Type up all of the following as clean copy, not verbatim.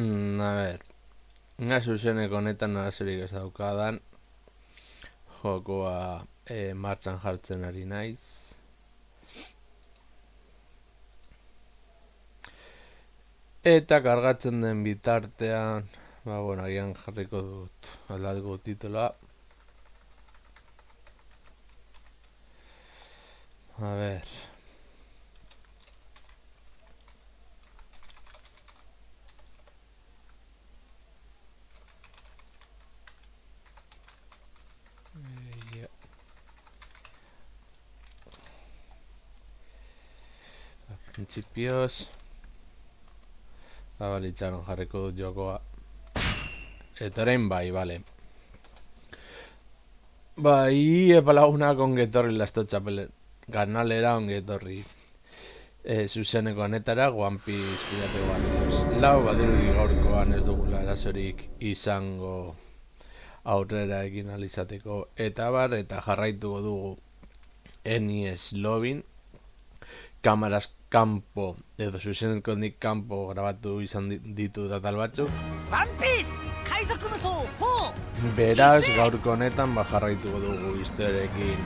A ber, nga zuzeneko honetan arazorik ez daukadan, jokoa martxan jartzen ari naiz. Eta kargatzen den bitartean, agian jarriko dut aldatuko titula. A ber. Principios. Balitzaron jarriko dut jokoa. Eta orain bale. Epalagunak ongetorri lasto txapelet. Kanalera ongetorri. Zuzeneko honetara, One Piece Pirate Warriors. Lau badirudi gaurkoan ez dugula arazorik izango aurrera egin alizateko. Eta jarraituko dugu Enies Lobin. Kamaraz kanpo edo zuzeneko nik kanpo grabatu izan ditu datal batzuk. One Piece! Kaizoku musou! Beraz, gaurko honetan jarraituko dugu historiekin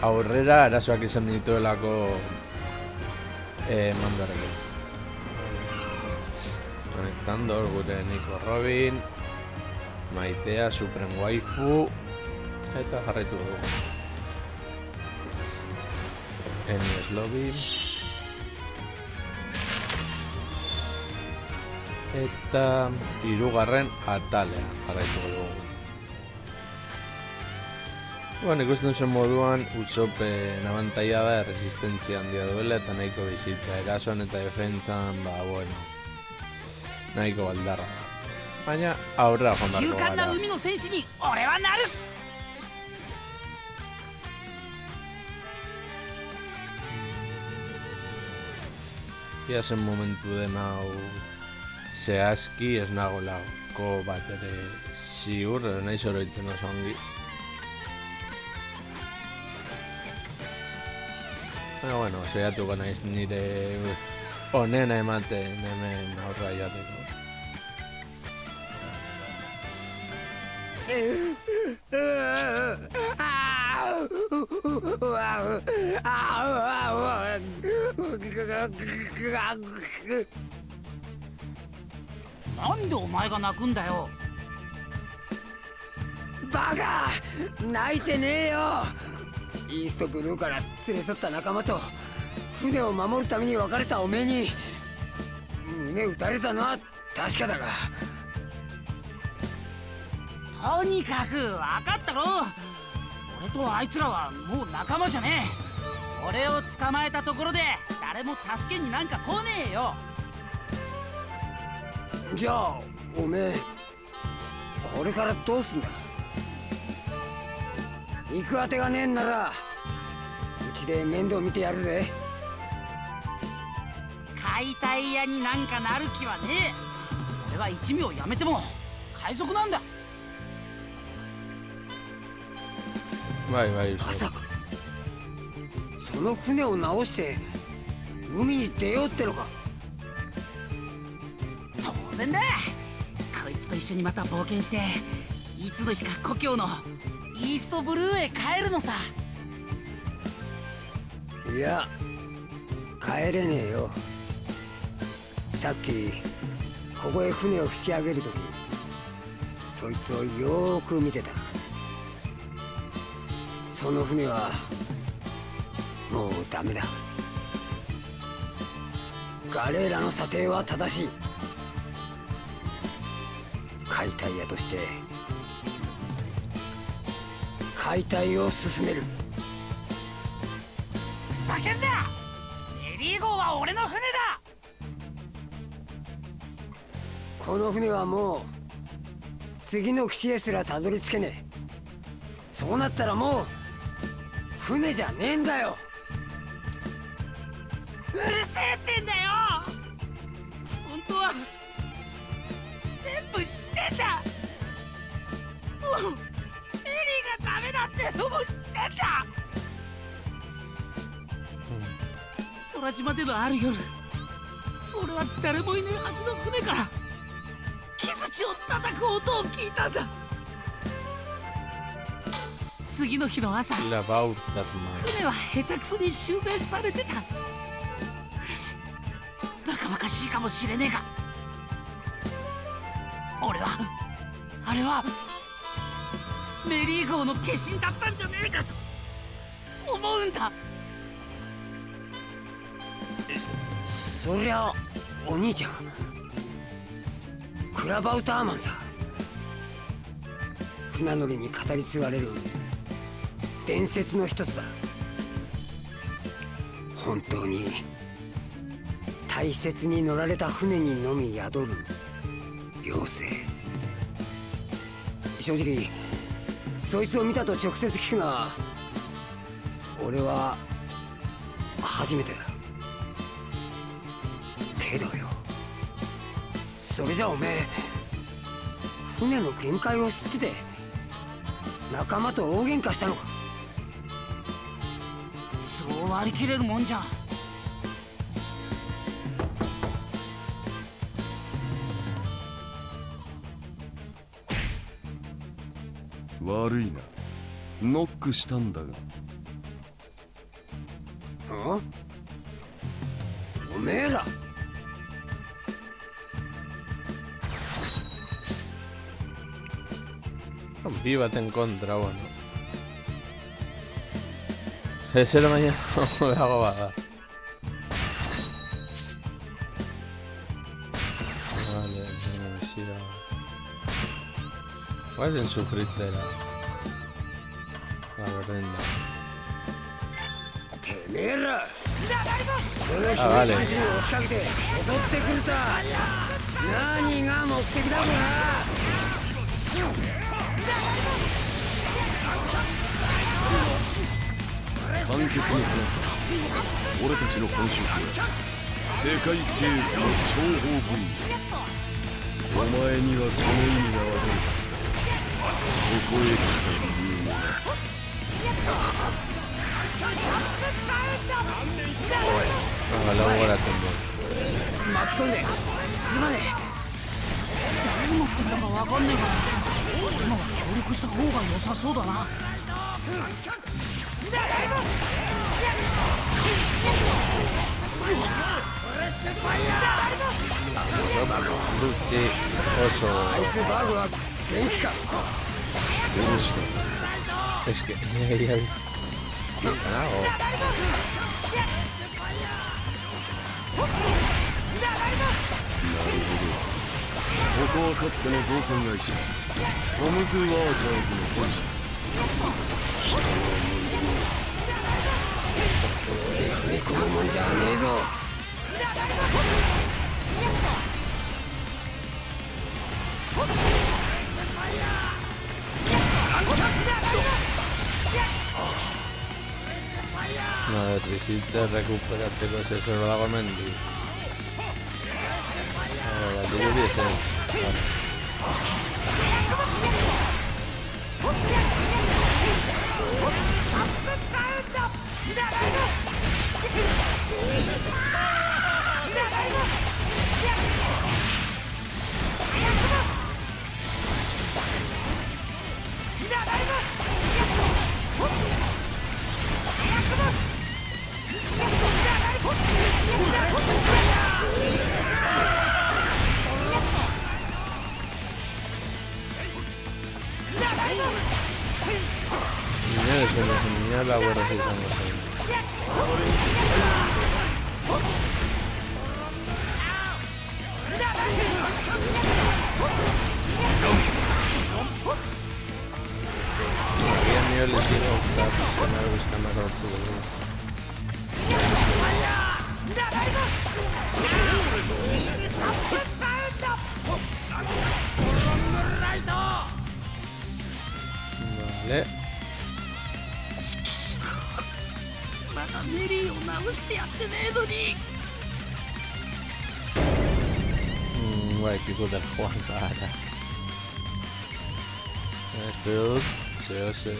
aurrera arazoak izan dituelako mandorekin. Conectando gure Nico Robin, Maitea, Supreme Waifu, eta jarraituko dugu. Enies Lobin. Eta hirugarren atalean jarraituko dugu. Ikusten zen moduan Usoppen abantaila da resistentzia handia duela eta nahiko bizitza erasoan eta defentsan, nahiko baldarra. Baina aurrera joan beharko gara. Ia zen momentu den hau zehazki ez nagolako bat ere ziur, nahi zoroitzen oso ongi. Baina, saiatuko naiz nire onena ematen hemen aurra jateko. Nande omae ga naku nda yo? Baga! 泣いてねえよ。イーストブルーから連れ添った仲間と船を守るために別れたおめえに胸打たれたのは確かだが、とにかく分かったろ。俺とあいつらはもう仲間じゃねえ。俺を捕まえたところで誰も助けになんか来ねえよ。じゃあおめえこれからどうすんだ。行くあてがねえんならうちで面倒見てやるぜ。解体屋になんかなる気はねえ。俺は一味をやめても海賊なんだ。まさかその船を直して海に出ようってのか。当然だ。こいつと一緒にまた冒険していつの日か故郷のイーストブルーへ帰るのさ。いや帰れねえよ。さっきここへ船を引き上げるときそいつをよーく見てた。その船はもうダメだ。ガレーラの査定は正しい。解体屋として解体を進める。叫んだ。メリー号は俺の船だ。この船はもう次の岸へすらたどり着けねえ。そうなったらもう船じゃねえんだよ。うるせえってんだよ。本当は全部知ってんだ。もうエリーがダメだってのも知ってんだ。空島でのある夜俺は誰もいねえはずの船から木槌を叩く音を聞いたんだ。次の日の朝、 La Bauta, hermano. 船は下手くそに修繕されてた。バカバカしいかもしれねえが、俺はあれはメリー号の化身だったんじゃねえかと思うんだ。そりゃお兄ちゃんクラバウターマンさ。船乗りに語り継がれる伝説の一つだ。本当に大切に乗られた船にのみ宿る妖精。正直そいつを見たと直接聞くが、俺は初めてだ。けどよ、それじゃおめえ船の限界を知ってて仲間と大喧嘩したのか。そう割り切れるもんじゃ。悪いな、ノックしたんだが。おめえらVívate en contra, bueno. Ese era mañana, no me hago vagar. Vale, no siga. ¿Cuál es en su fritera? La verdad. てめえら、あ、vale. 押しかけて襲ってくるさ。何が目的だこ簡潔に話す。俺たちの本職は世界征服の諜報分野。お前にはこの意味がわかるか。ここへ来た理由はVenga, luego ahora también. 巻き込んで進まね誰の船だかわかんねえから今は協力した方が良さそうだな。Luchi, え。アイ oso. スバーグは元気か。殺した。 Es que ya vi. ¿Qué hago? ここはかつての造船会社トムズ・ワーカーズの本社。踏み込むもんじゃねえぞ。No, risita, recupérate, pues eso lo hago Mendy. Ahora, la lluvia es niña la guarda si son había niveles y no buscando a los jugadores. Vale. まだメリーを直してやってねえのに。Guay, qué puta jugada. Pero se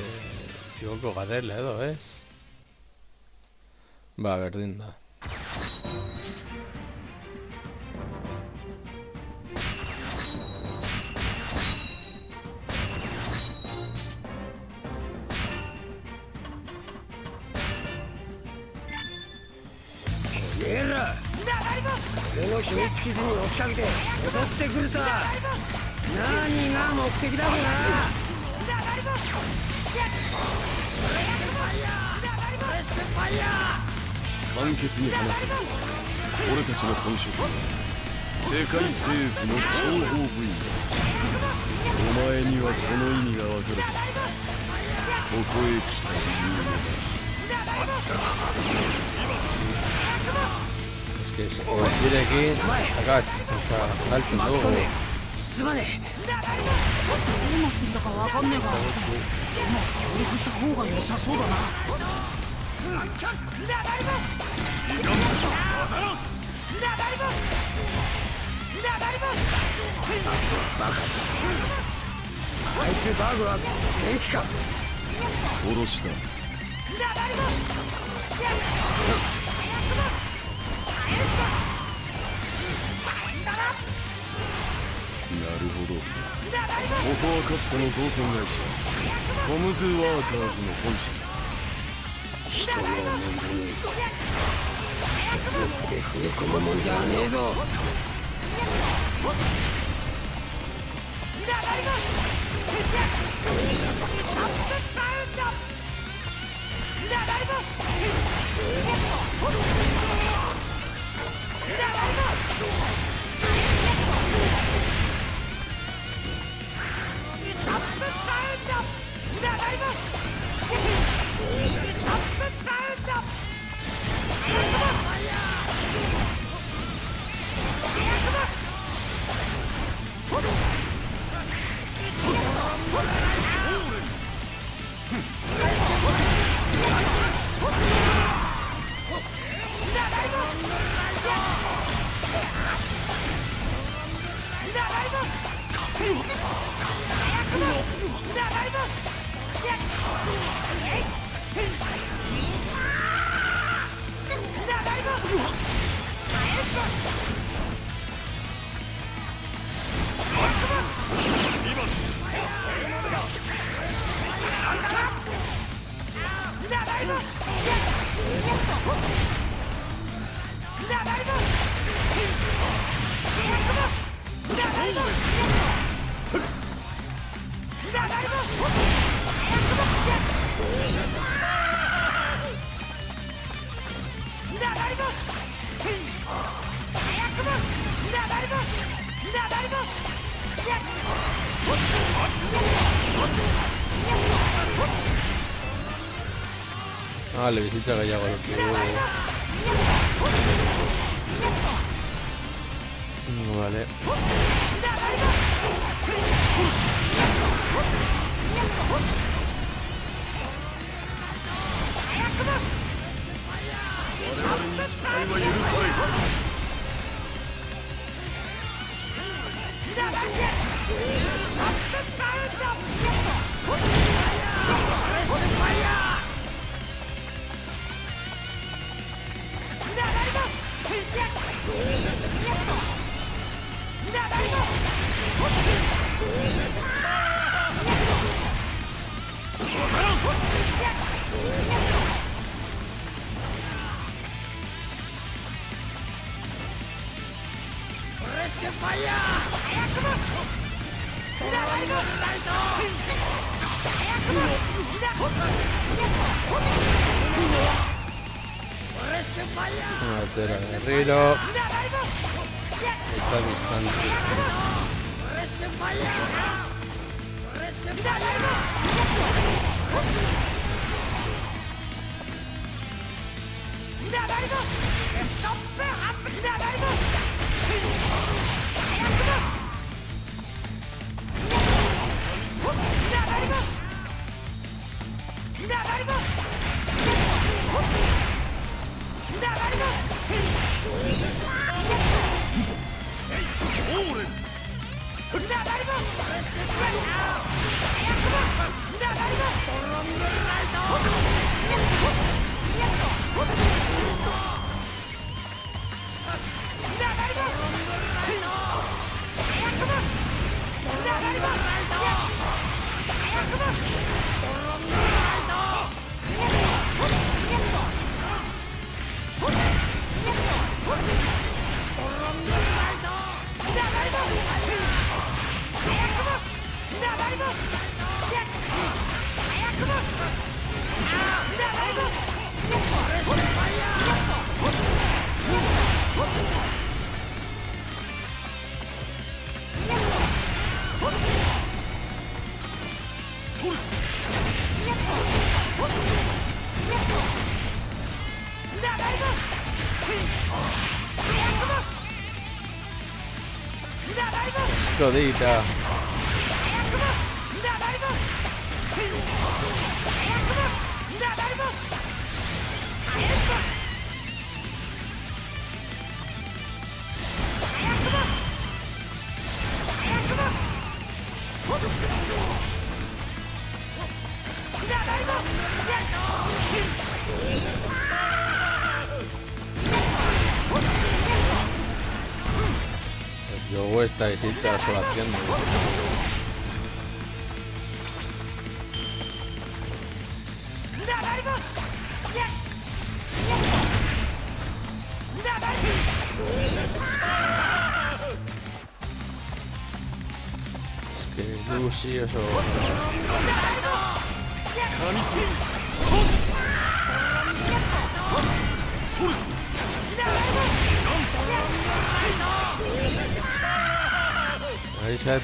equivoco Gareledo, ¿ves? Va, a ver, rinda. 俺の秘密基地に押しかけて襲ってくるとは何が目的だろうな。簡潔に話せば俺たちの本職は世界政府の諜報部員だ。お前にはこの意味がわかるか。ここへ来た理由だ。Es que o decir aquí, acá, hasta el punto. すまねどうなってんだかわかんねえが、まあ協力した方が良さそうだな。アイスバーグは元気か。殺した。なるほど。ここはかつての造船会社トムズ・ワーカーズの本社。人の面倒に絶対踏み込むもんじゃねえぞ。Ah, le visita Gallego a los que vale. Matera Guerrero. Está distante. Codita. Luego esta visita solo haciendo. Es que Lucy eso. Ahí se ha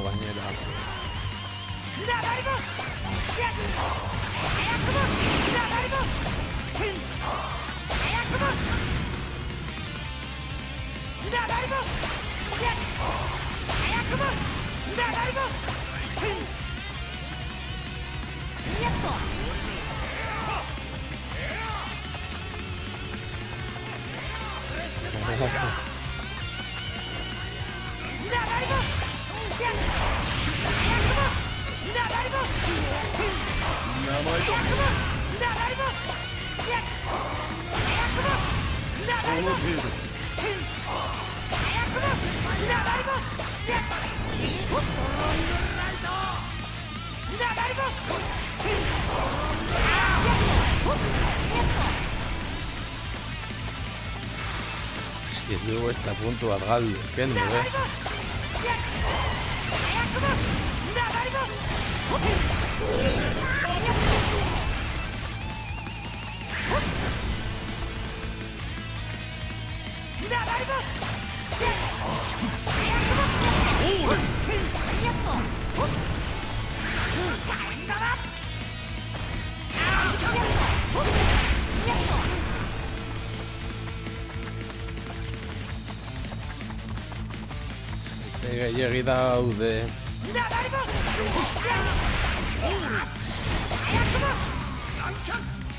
bañera. Es que luego está a punto de Argaldo, ¿qué no ve? Gehiagi daude.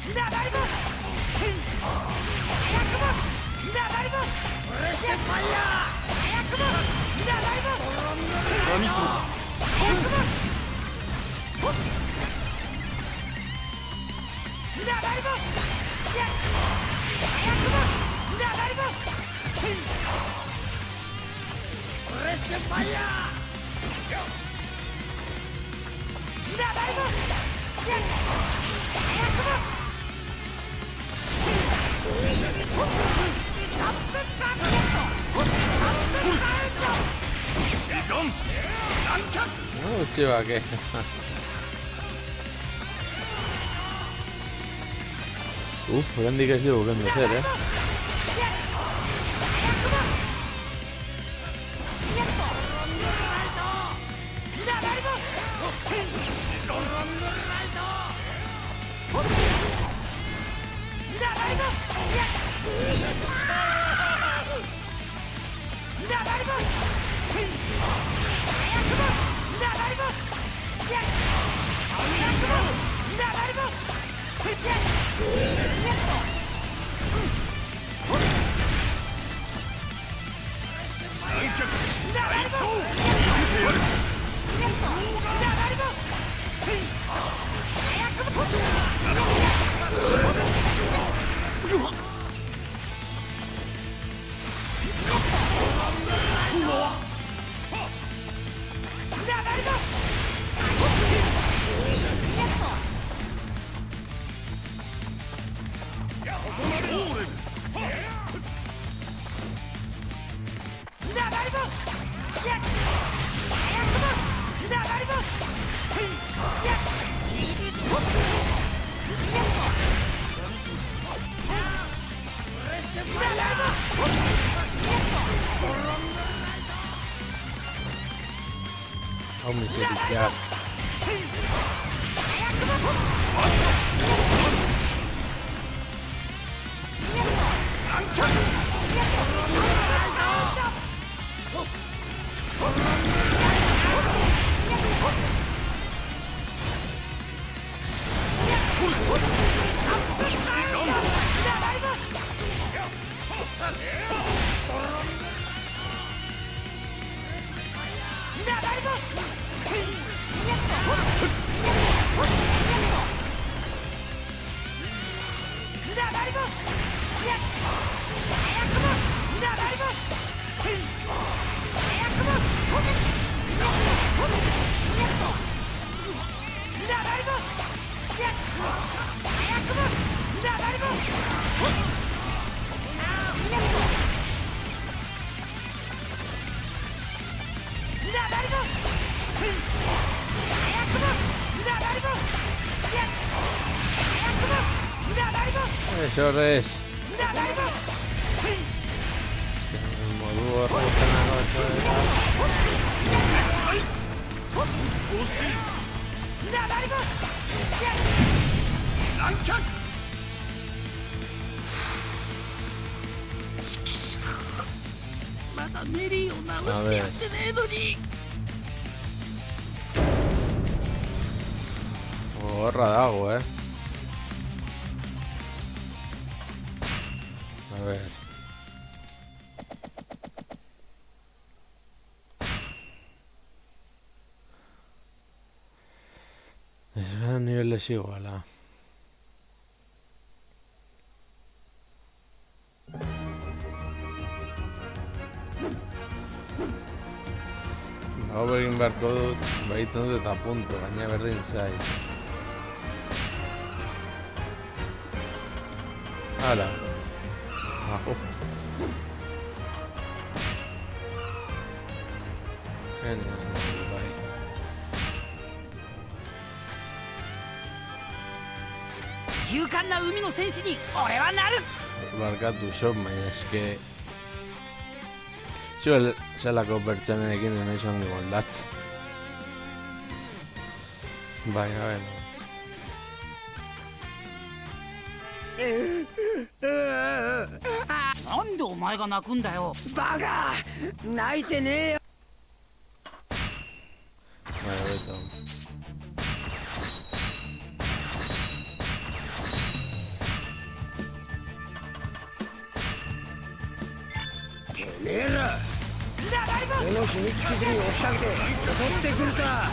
流れ星早く星流れ星フレッシュファイヤー早く星流れ星神様早く星流れ星早く星流れ星フレッシュファイヤー流れ星早く星サップバックヘッドサップバックヘッドシドン南極 Chivaque. Oraindik ez dugu kendu zer, Oh misericordia. Eso es. Modu horretanako A ver. Gorra dago, A ver. Es a nivel desigual. Hau egin beharko dut, baitan dut eta punto, gaina berdin zait. Hala. Ajo. Genial, bai. Barkatu shop, baina eske... Zuel zelako pertsanekin nahi zongi moldat. Baina, bueno. Nande omae ga nakun da yo? Baga! Naite ne yo! Baina, beto. めえら俺の秘密基地に押しかけて襲ってくるとは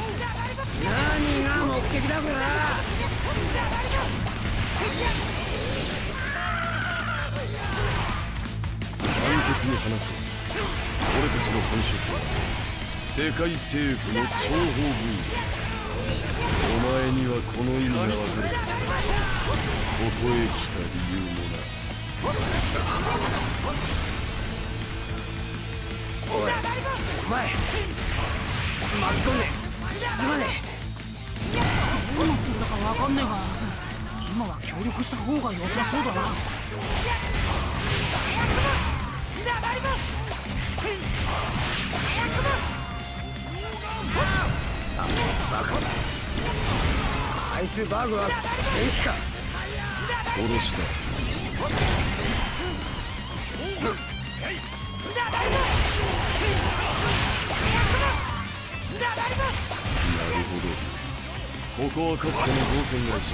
何が目的だこら。簡潔に話そう。俺たちの本職は世界政府の諜報分野。お前にはこの意味がわかる。ここへ来た理由もな。おい、お前巻き込んですまねどうなってんだかわかんねえが、今は協力した方が良さそうだな。バカだ。アイスバーグは元気か。殺した。なるほど。ここはかつての造船会社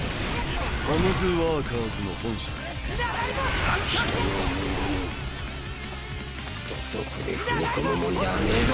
ハムズワーカーズの本社。人の胸に土足で踏み込むもんじゃねえぞ。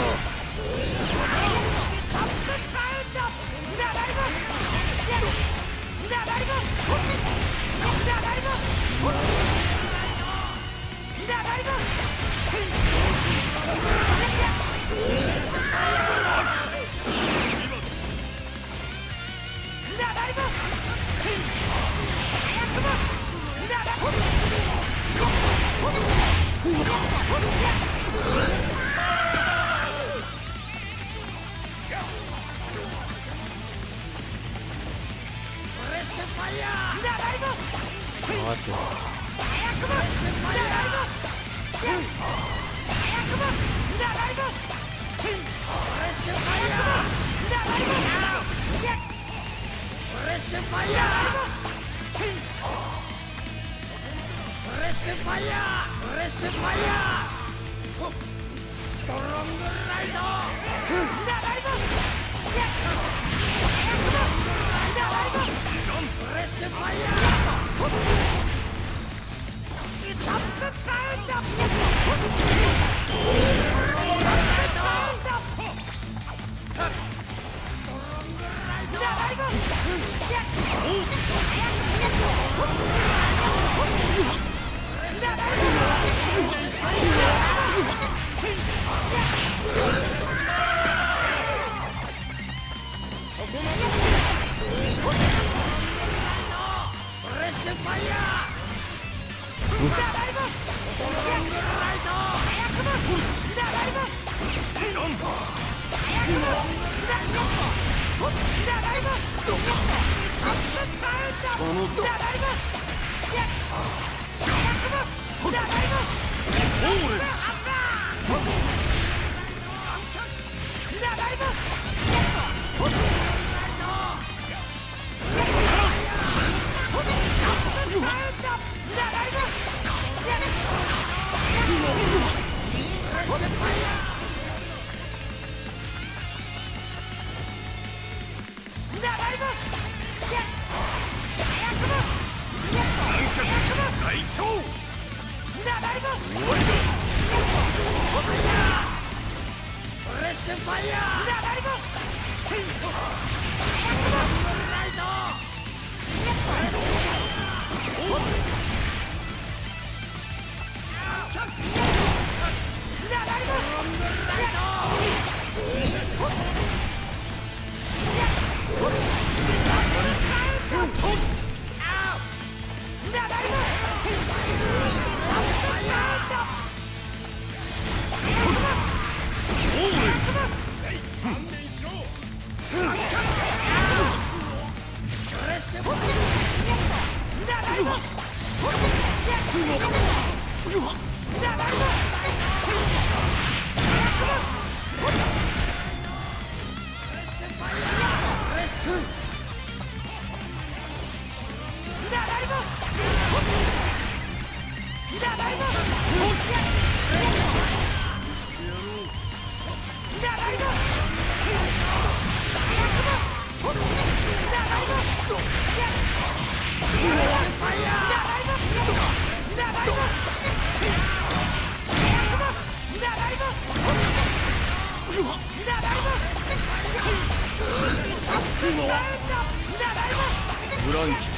フランキー、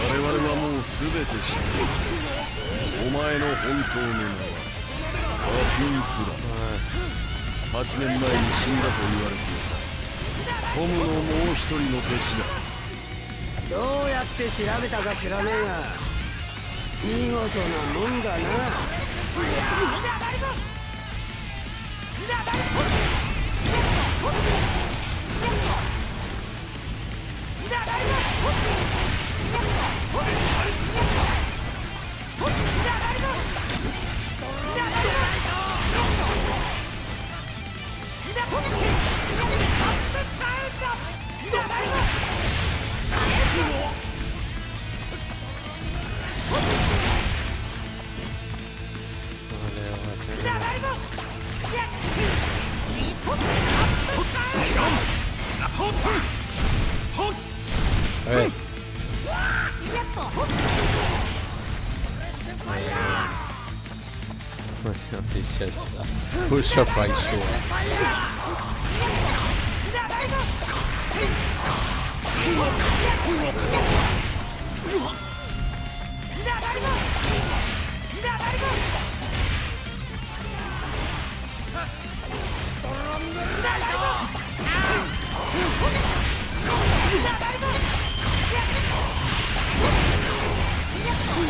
我々はもう全て知っている。お前の本当の名はカトゥーフラン。8年前に死んだと言われていたトムのもう一人の弟子だ。どうやって調べたか知らねえが見事なもんだな。Push up by shore.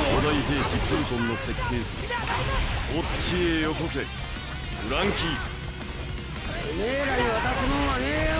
古代兵器プルトンの設計図、こっちへよこせ。フランキー、てめえらに渡すもんはねえよ。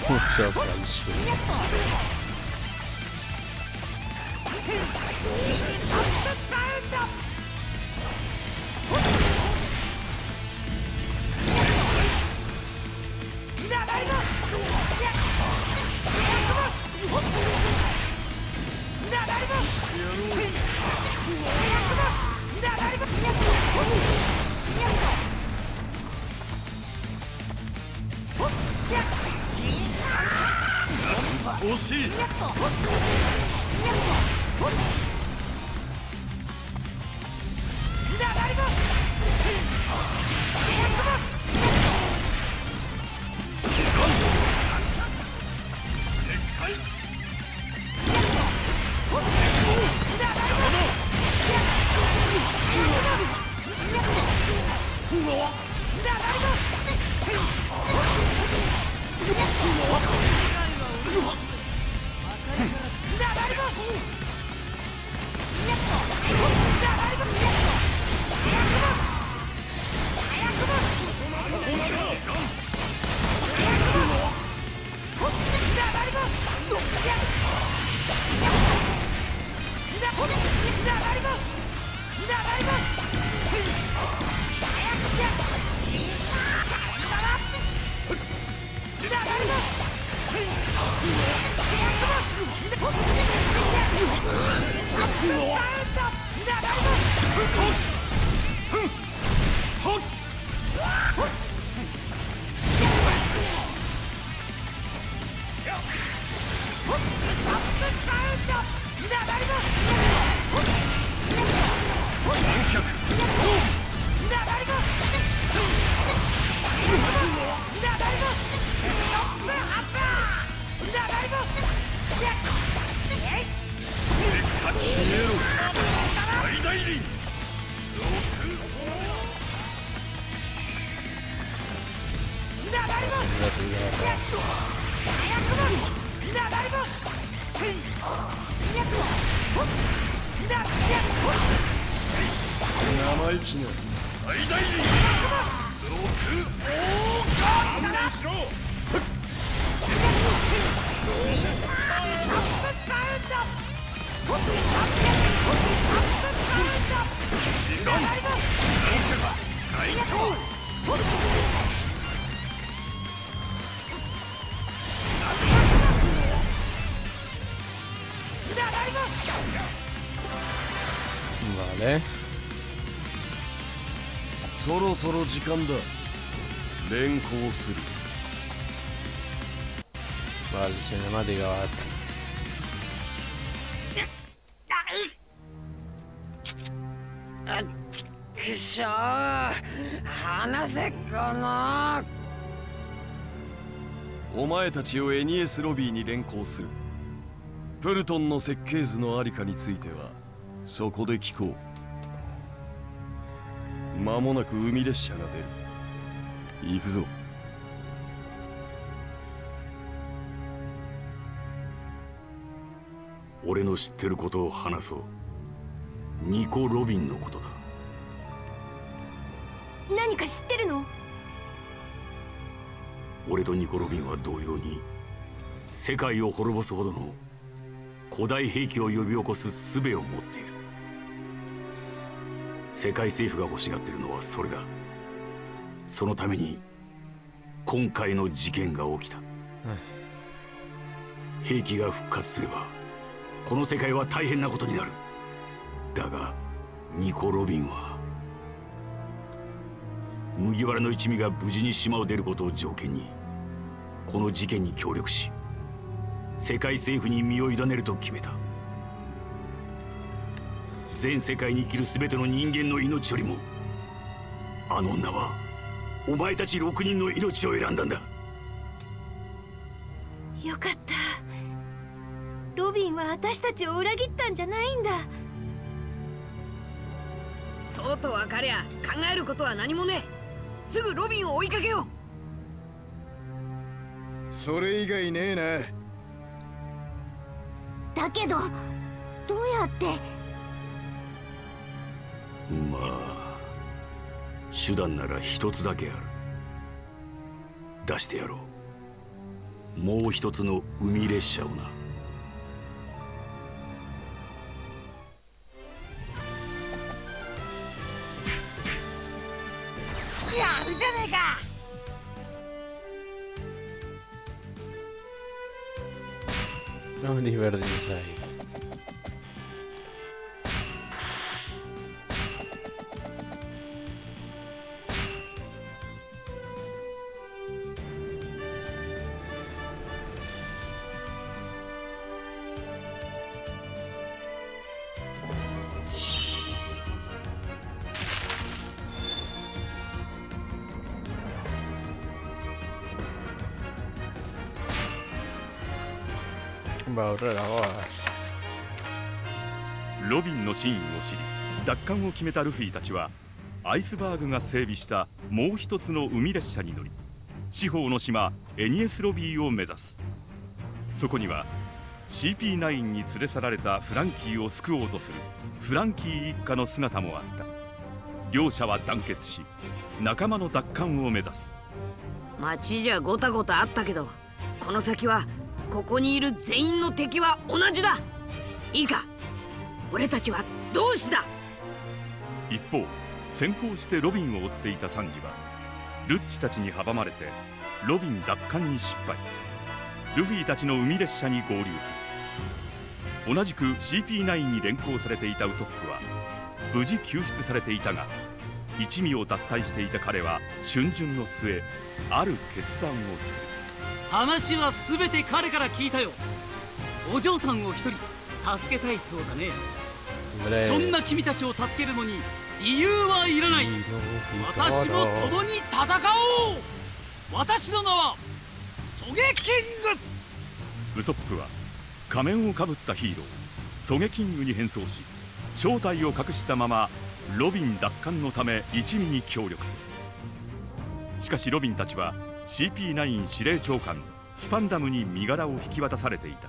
Push up by shore.惜しい。生意気な最大輪。Vale. そろそろ時間だ。連行する。 Vale, cinemática va. あっちくしょう、話せっかな。お前たちをエニエスロビーに連行する。プルトンの設計図のありかについてはそこで聞こう。間もなく海列車が出る。行くぞ。俺の知ってることを話そう。ニコ・ロビンのことだ。何か知ってるの？俺とニコ・ロビンは同様に世界を滅ぼすほどの古代兵器を呼び起こす術を持っている。世界政府が欲しがってるのはそれだ。そのために今回の事件が起きた。兵器が復活すればこの世界は大変なことになる。だがニコ・ロビンは麦わらの一味が無事に島を出ることを条件にこの事件に協力し世界政府に身を委ねると決めた。全世界に生きる全ての人間の命よりもあの女はお前たち6人の命を選んだんだ。よかった。ロビンは私たちを裏切ったんじゃないんだ。そうと分かりゃ考えることは何もねえ。すぐロビンを追いかけよう。それ以外ねえな。だけどどうやって？まあ手段なら一つだけある。出してやろう。もう一つの海列車をな。やるじゃねえか。No, divertirse ahí. Va a ahorrar ahora. ロビンの真意を知り奪還を決めたルフィたちはアイスバーグが整備したもう一つの海列車に乗り四方の島エニエスロビーを目指す。そこには CP9 に連れ去られたフランキーを救おうとするフランキー一家の姿もあった。両者は団結し仲間の奪還を目指す。街じゃごたごたあったけどこの先はここにいる全員の敵は同じだ。いいか、俺たちは同志だ。一方先行してロビンを追っていたサンジはルッチたちに阻まれてロビン奪還に失敗。ルフィたちの海列車に合流する。同じく CP9 に連行されていたウソップは無事救出されていたが一味を脱退していた彼は春巡の末ある決断をする。話は全て彼から聞いたよ。お嬢さんを一人助けたいそうだね。 Hombre, そんな君たちを助けるのに理由はいらない。私も共に戦おう。私の名はソゲキング。ウソップは仮面をかぶったヒーローソゲキングに変装し正体を隠したままロビン奪還のため一味に協力する。しかしロビンたちは CP9 司令長官スパンダムに身柄を引き渡されていた。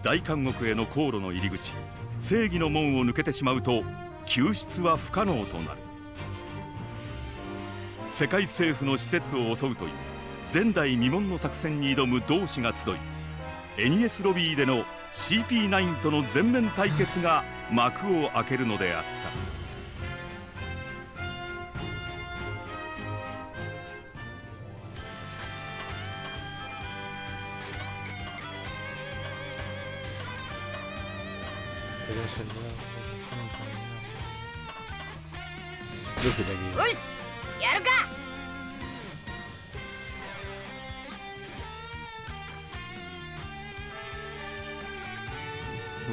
大監獄への航路の入り口正義の門を抜けてしまうと救出は不可能となる。世界政府の施設を襲うという前代未聞の作戦に挑む同志が集い、エニエスロビーでの CP9 との全面対決が幕を開けるのであった。ルフィだけ。よし、やるか。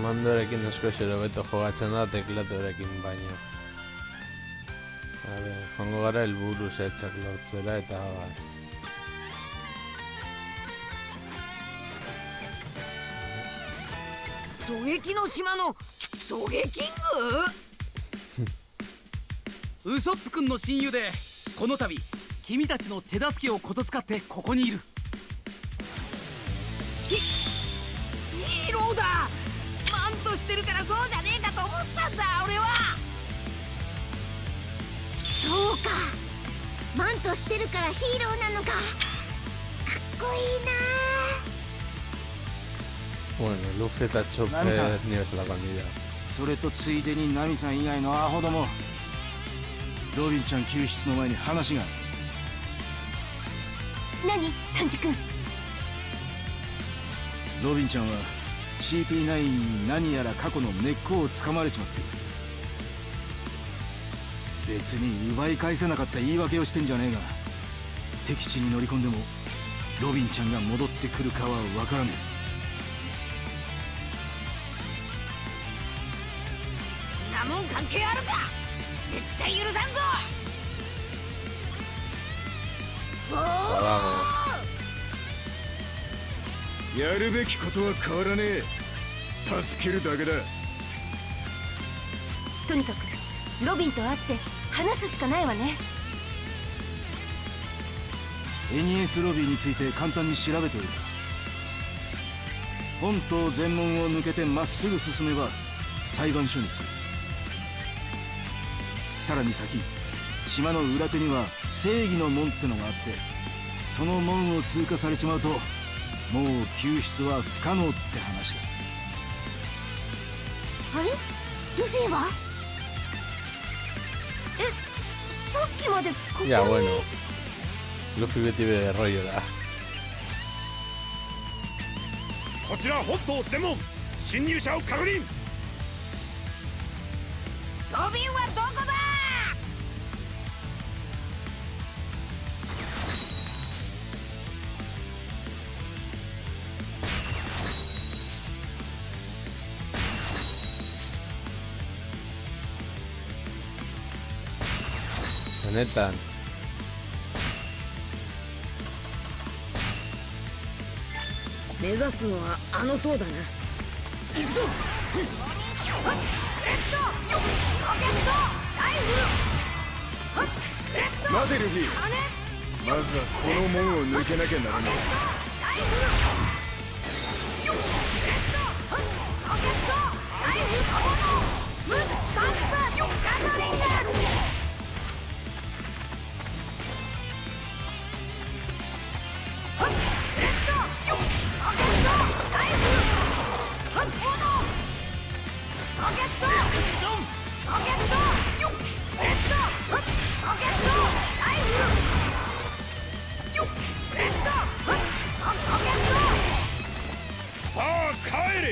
Mandorekin askoz hobeto jogatzen da teklatuarekin baino. Joango gara helburu zehatzak lortzera eta abar. 狙撃の島の狙撃キング？ウソップ君の親友で、この度君たちの手助けをこと使ってここにいる。ヒーローだ。マントしてるからそうじゃねえかと思ったんだ俺は。そうか、マントしてるからヒーローなのか。かっこいいな。 Bueno, Luffy eta Chopper nivelako dira. それとついでにナミさん以外のアホども、ロビンちゃん救出の前に話がある。何、サンジ君。ロビンちゃんは CP9 に何やら過去の根っこをつかまれちまってる。別に奪い返せなかった言い訳をしてんじゃねえが、敵地に乗り込んでもロビンちゃんが戻ってくるかは分からねえ。 なもん関係あるか。絶対許さんぞ。やるべきことは変わらねえ。助けるだけだ。とにかくロビンと会って話すしかないわね。エニエスロビーについて簡単に調べておいた。本島全門を抜けてまっすぐ進めば裁判所に着く。 さらに先、島の裏手には正義の門ってのがあって、その門を通過されちまうともう救出は不可能って話だ。あれ、ルフィは？さっきまでここに。Ya bueno, Luffy que tiene de rollo da. こちら本島全門、侵入者を確認。ロビンはどこだ。 Honetan. 目指すのはあの塔だな。行くぞ。待てルフィ、まずはこの門を抜けなきゃならない。 さあ帰れ。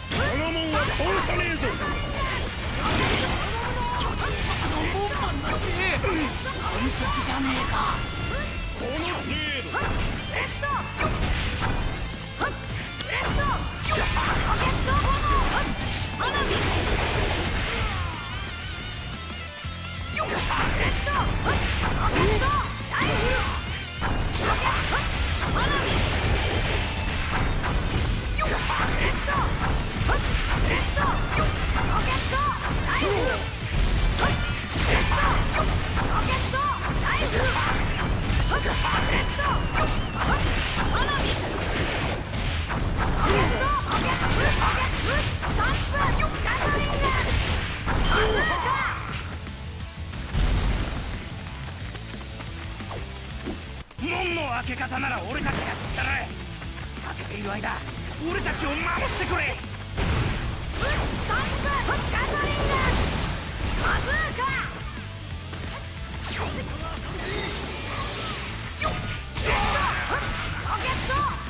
この門は通さねえぞ。反則じゃねえか。この程度。 こ分け方なら俺たちが知ってる。負けている間俺たちを守ってくれ。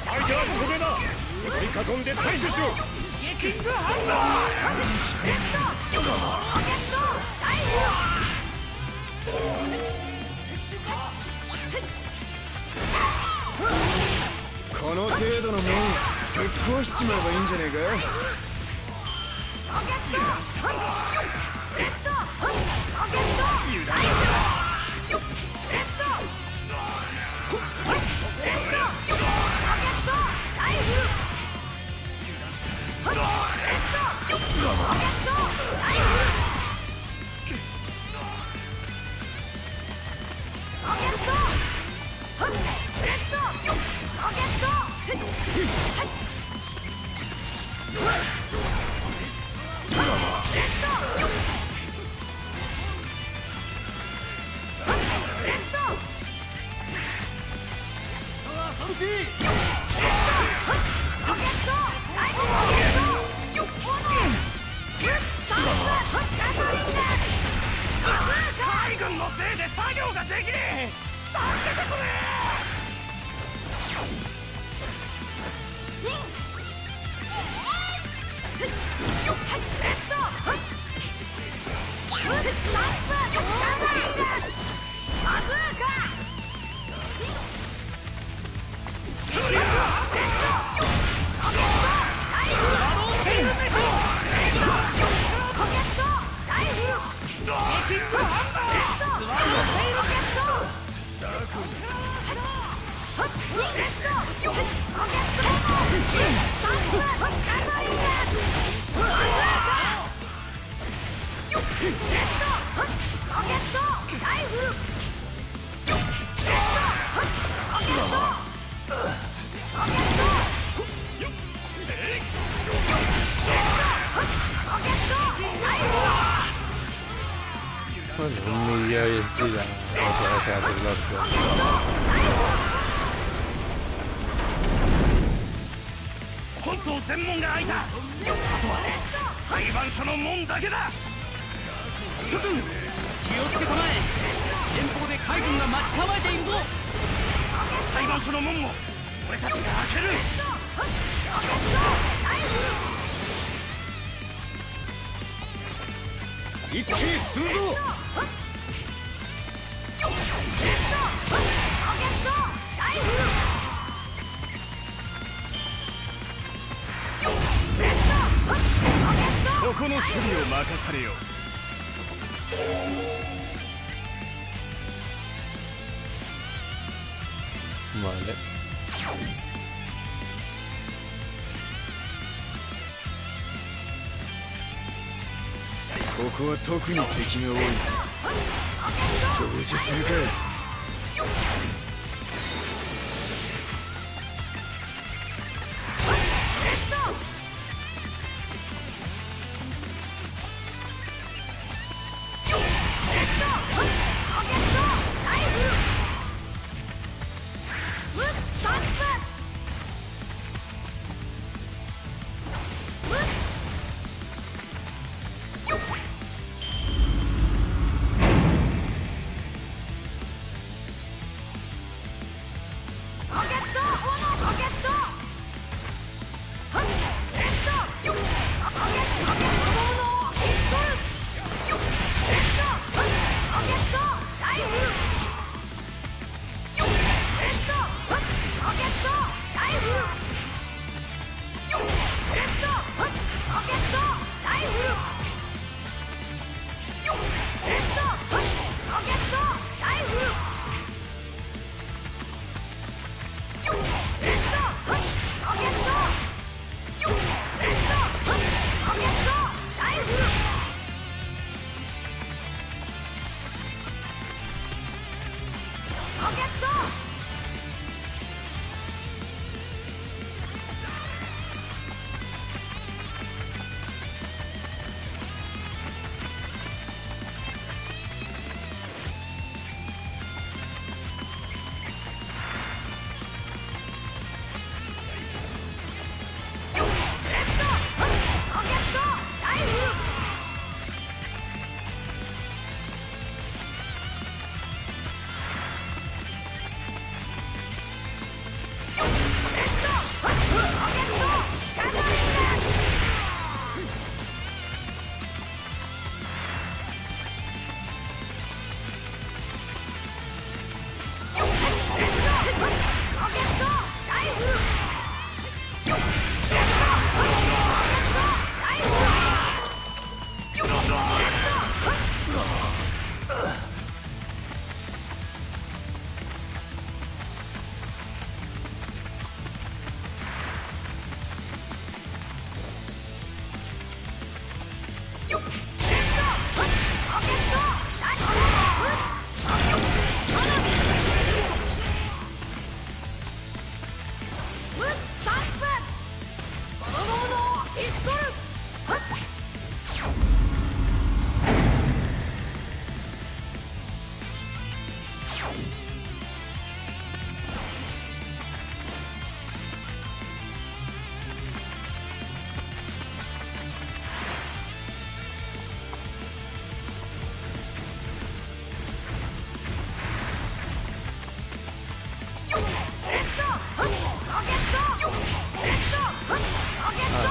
相手は飛べな。取り囲んで対処しろ。キングハンマこの程度のもんぶっ壊しちまえばいいんじゃねえか。海軍のせいで作業ができねえ。助けてくれ。Bueno, 1 milió y estira. Otra vez a hacer la opción. 本当全門が開いた。あとは裁判所の門だけだ。諸君、気をつけたまえ。前方で海軍が待ち構えているぞ。裁判所の門も俺たちが開ける。一気に進むぞ。ここの守備を任されよ。Vale. ここは特に敵が多い。掃除するか。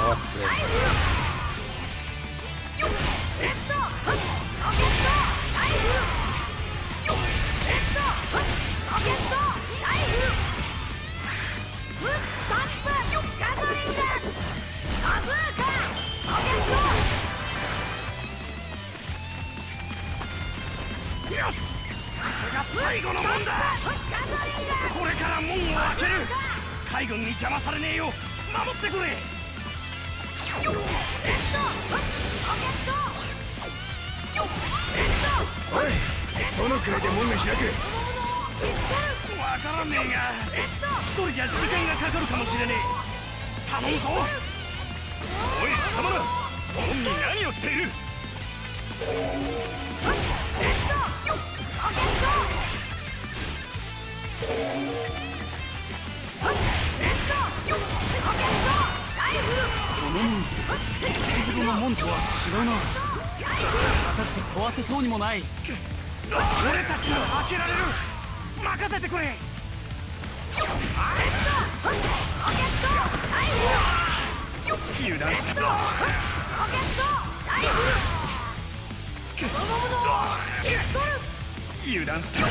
puedo hacer.よし、これが最後の門だ。これから門を開ける。海軍に邪魔されねえよう守ってくれ。おい、どのくらいで門が開く？わからねえが、一人じゃ時間がかかるかもしれねえ。頼むぞ。おい、貴様ら、門に何をしている？この門、先ほどの門とは違うな。当たって壊せそうにもない。俺たちなら開けられる。任せてくれ。油断した。油断した。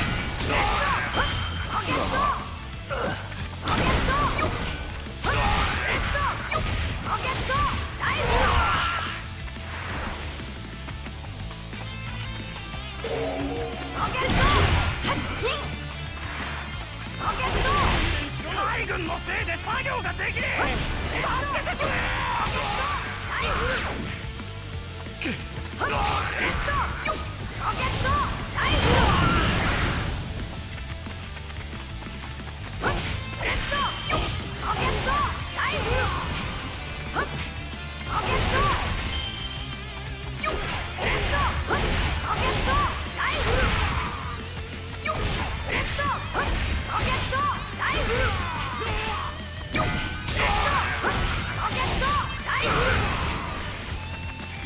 海軍のせいで作業ができねえ。助けてくれ。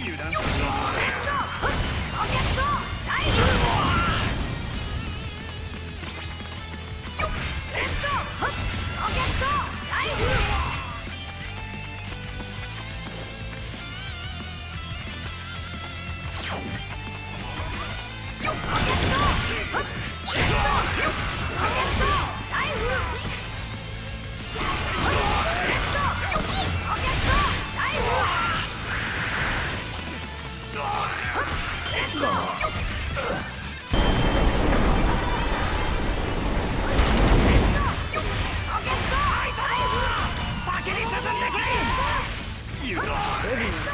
油断した。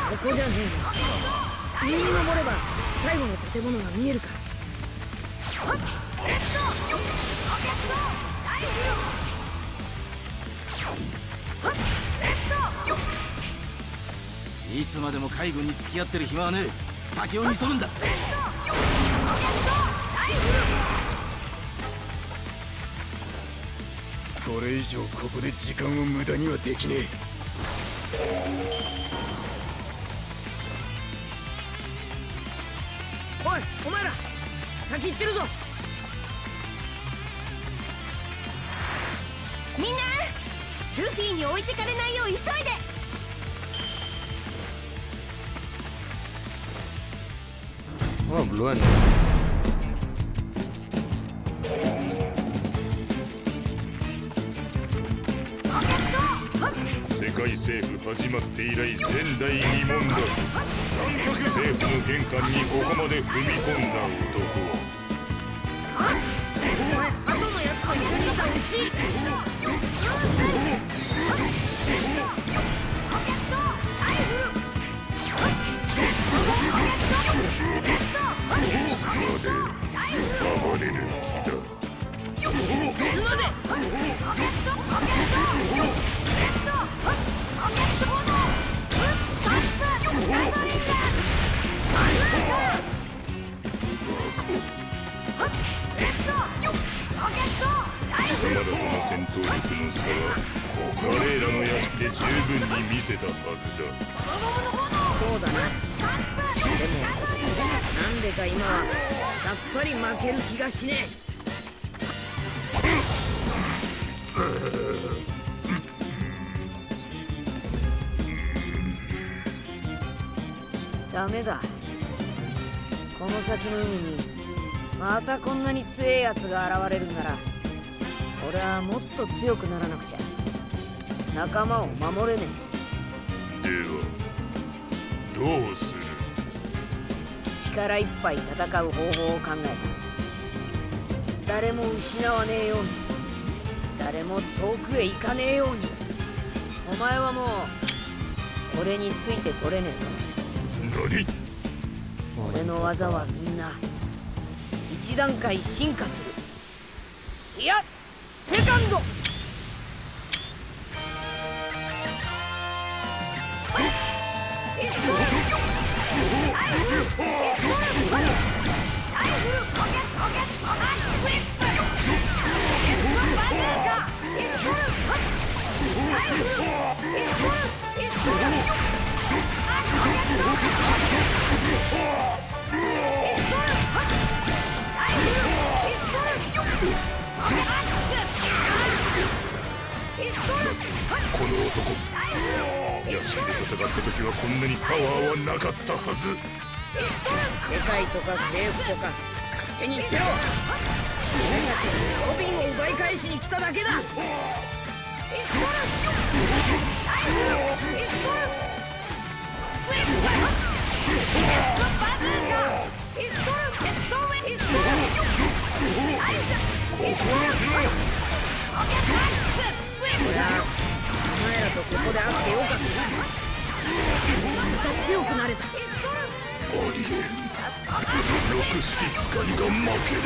ここじゃねえの。上に登れば最後の建物が見えるか。いつまでも海軍に付き合ってる暇はねえ。先を急ぐんだ。これ以上ここで時間を無駄にはできねえ。おい、お前ら先行ってるぞ。みんなルフィに置いてかれないよう急いで。Oh, Bluen. 世界政府始まって以来前代未聞だ。政府の玄関にここまで踏み込んだ男は。お前、鳩のやつと一緒にいた牛。いつまで暴れる気だ。車で。貴様らとの戦闘力の差は彼らの屋敷で十分に見せたはずだ。そうだな。でもなんでか今はさっぱり負ける気がしねえ。ダメだ。この先の海にまたこんなに強いやつが現れるなら、俺はもっと強くならなくちゃ仲間を守れねではどうする？え。力いっぱい戦う方法を考えた。誰も失わねえように、誰も遠くへ行かねえように。お前はもう俺についてこれねえぞ。何？俺の技はみんな一段階進化する。いや、セカンド。この男、屋敷で戦った時はこんなにパワーはなかったはず。世界とか政府とか勝手に言ってろ。俺たちロビンを奪い返しに来ただけだ。俺はお前らとここで会ってよかった。また強くなれた。ありえん。六式使いが負ける。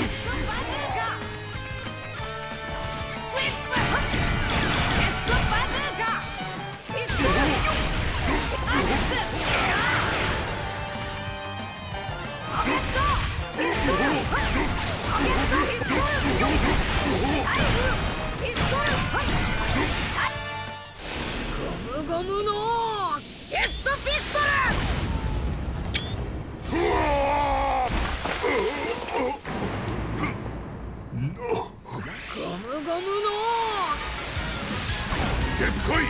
ゴムゴムのジェットピストル。ゴムゴムのでっかい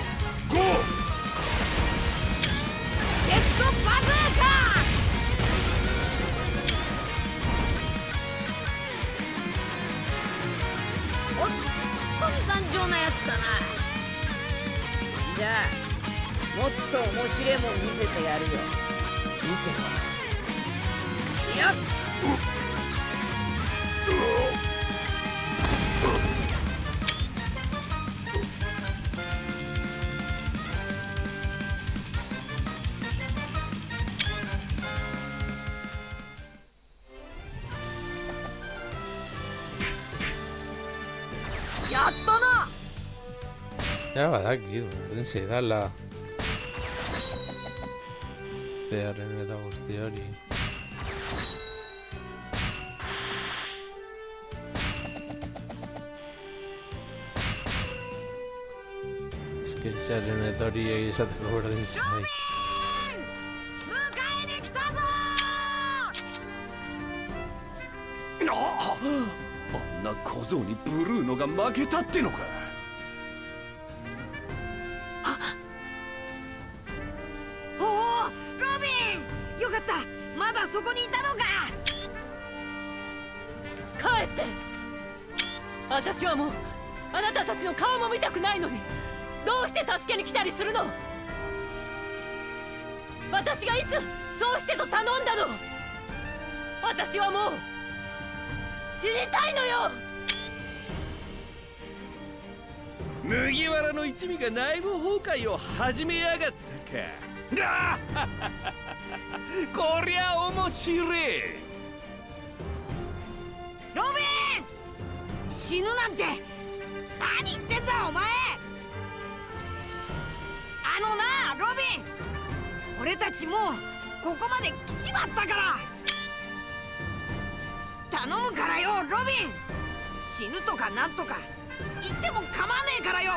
ゴー。ジェットバズーカ。本当に頑丈なやつだな。じゃあもっと面白いもん見せてやるよ。見てろ。いやっ、やったな。 Ya va de aquí, enseguida zearen eta guzti hori. Es que zearen eta hori egizateko berdin zait. あんな小僧にブルーノが負けたってのか。おお、ロビン、よかった。まだそこにいたのか。帰って。私はもうあなたたちの顔も見たくないのに、どうして助けに来たりするの。私がいつそうしてと頼んだの。私はもう死にたいのよ。麦わらの一味が内部崩壊を始めやがったか。こりゃ面白い。ロビン、死ぬなんて何言ってんだお前。あのなロビン、俺たちもうここまで来ちまったから頼むからよロビン。死ぬとかなんとか言っても構わねえからよ。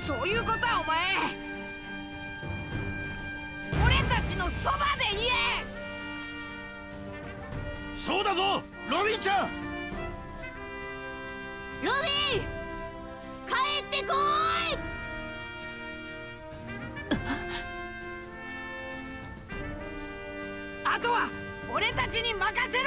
そういうことはお前俺たちのそばで言え。そうだぞロビンちゃん。ロビン、帰ってこーい。ことは俺たちに任せろ。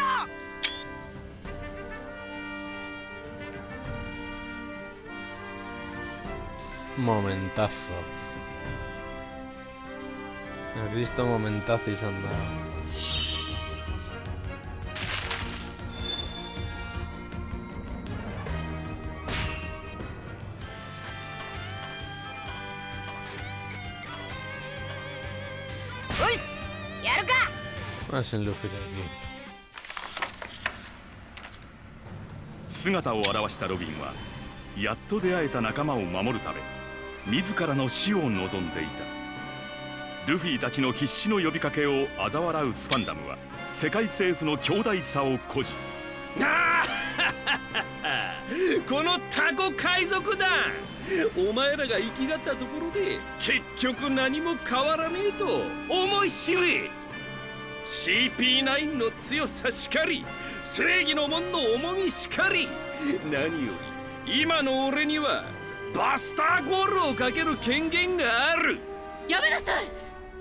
Momentazo. Has visto momentazo y se han dado. Más en Luffy de aquí. 姿を現したロビンはやっと出会えた仲間を守るため自らの死を望んでいた。ルフィたちの必死の呼びかけを嘲笑うスパンダムは世界政府の強大さを誇示。このタコ海賊団、お前らが生きがったところで結局何も変わらねえと思い知れ。 CP9 の強さしかり、正義の門の重みしかり、何より今の俺にはバスターゴールをかける権限がある。やめなさい。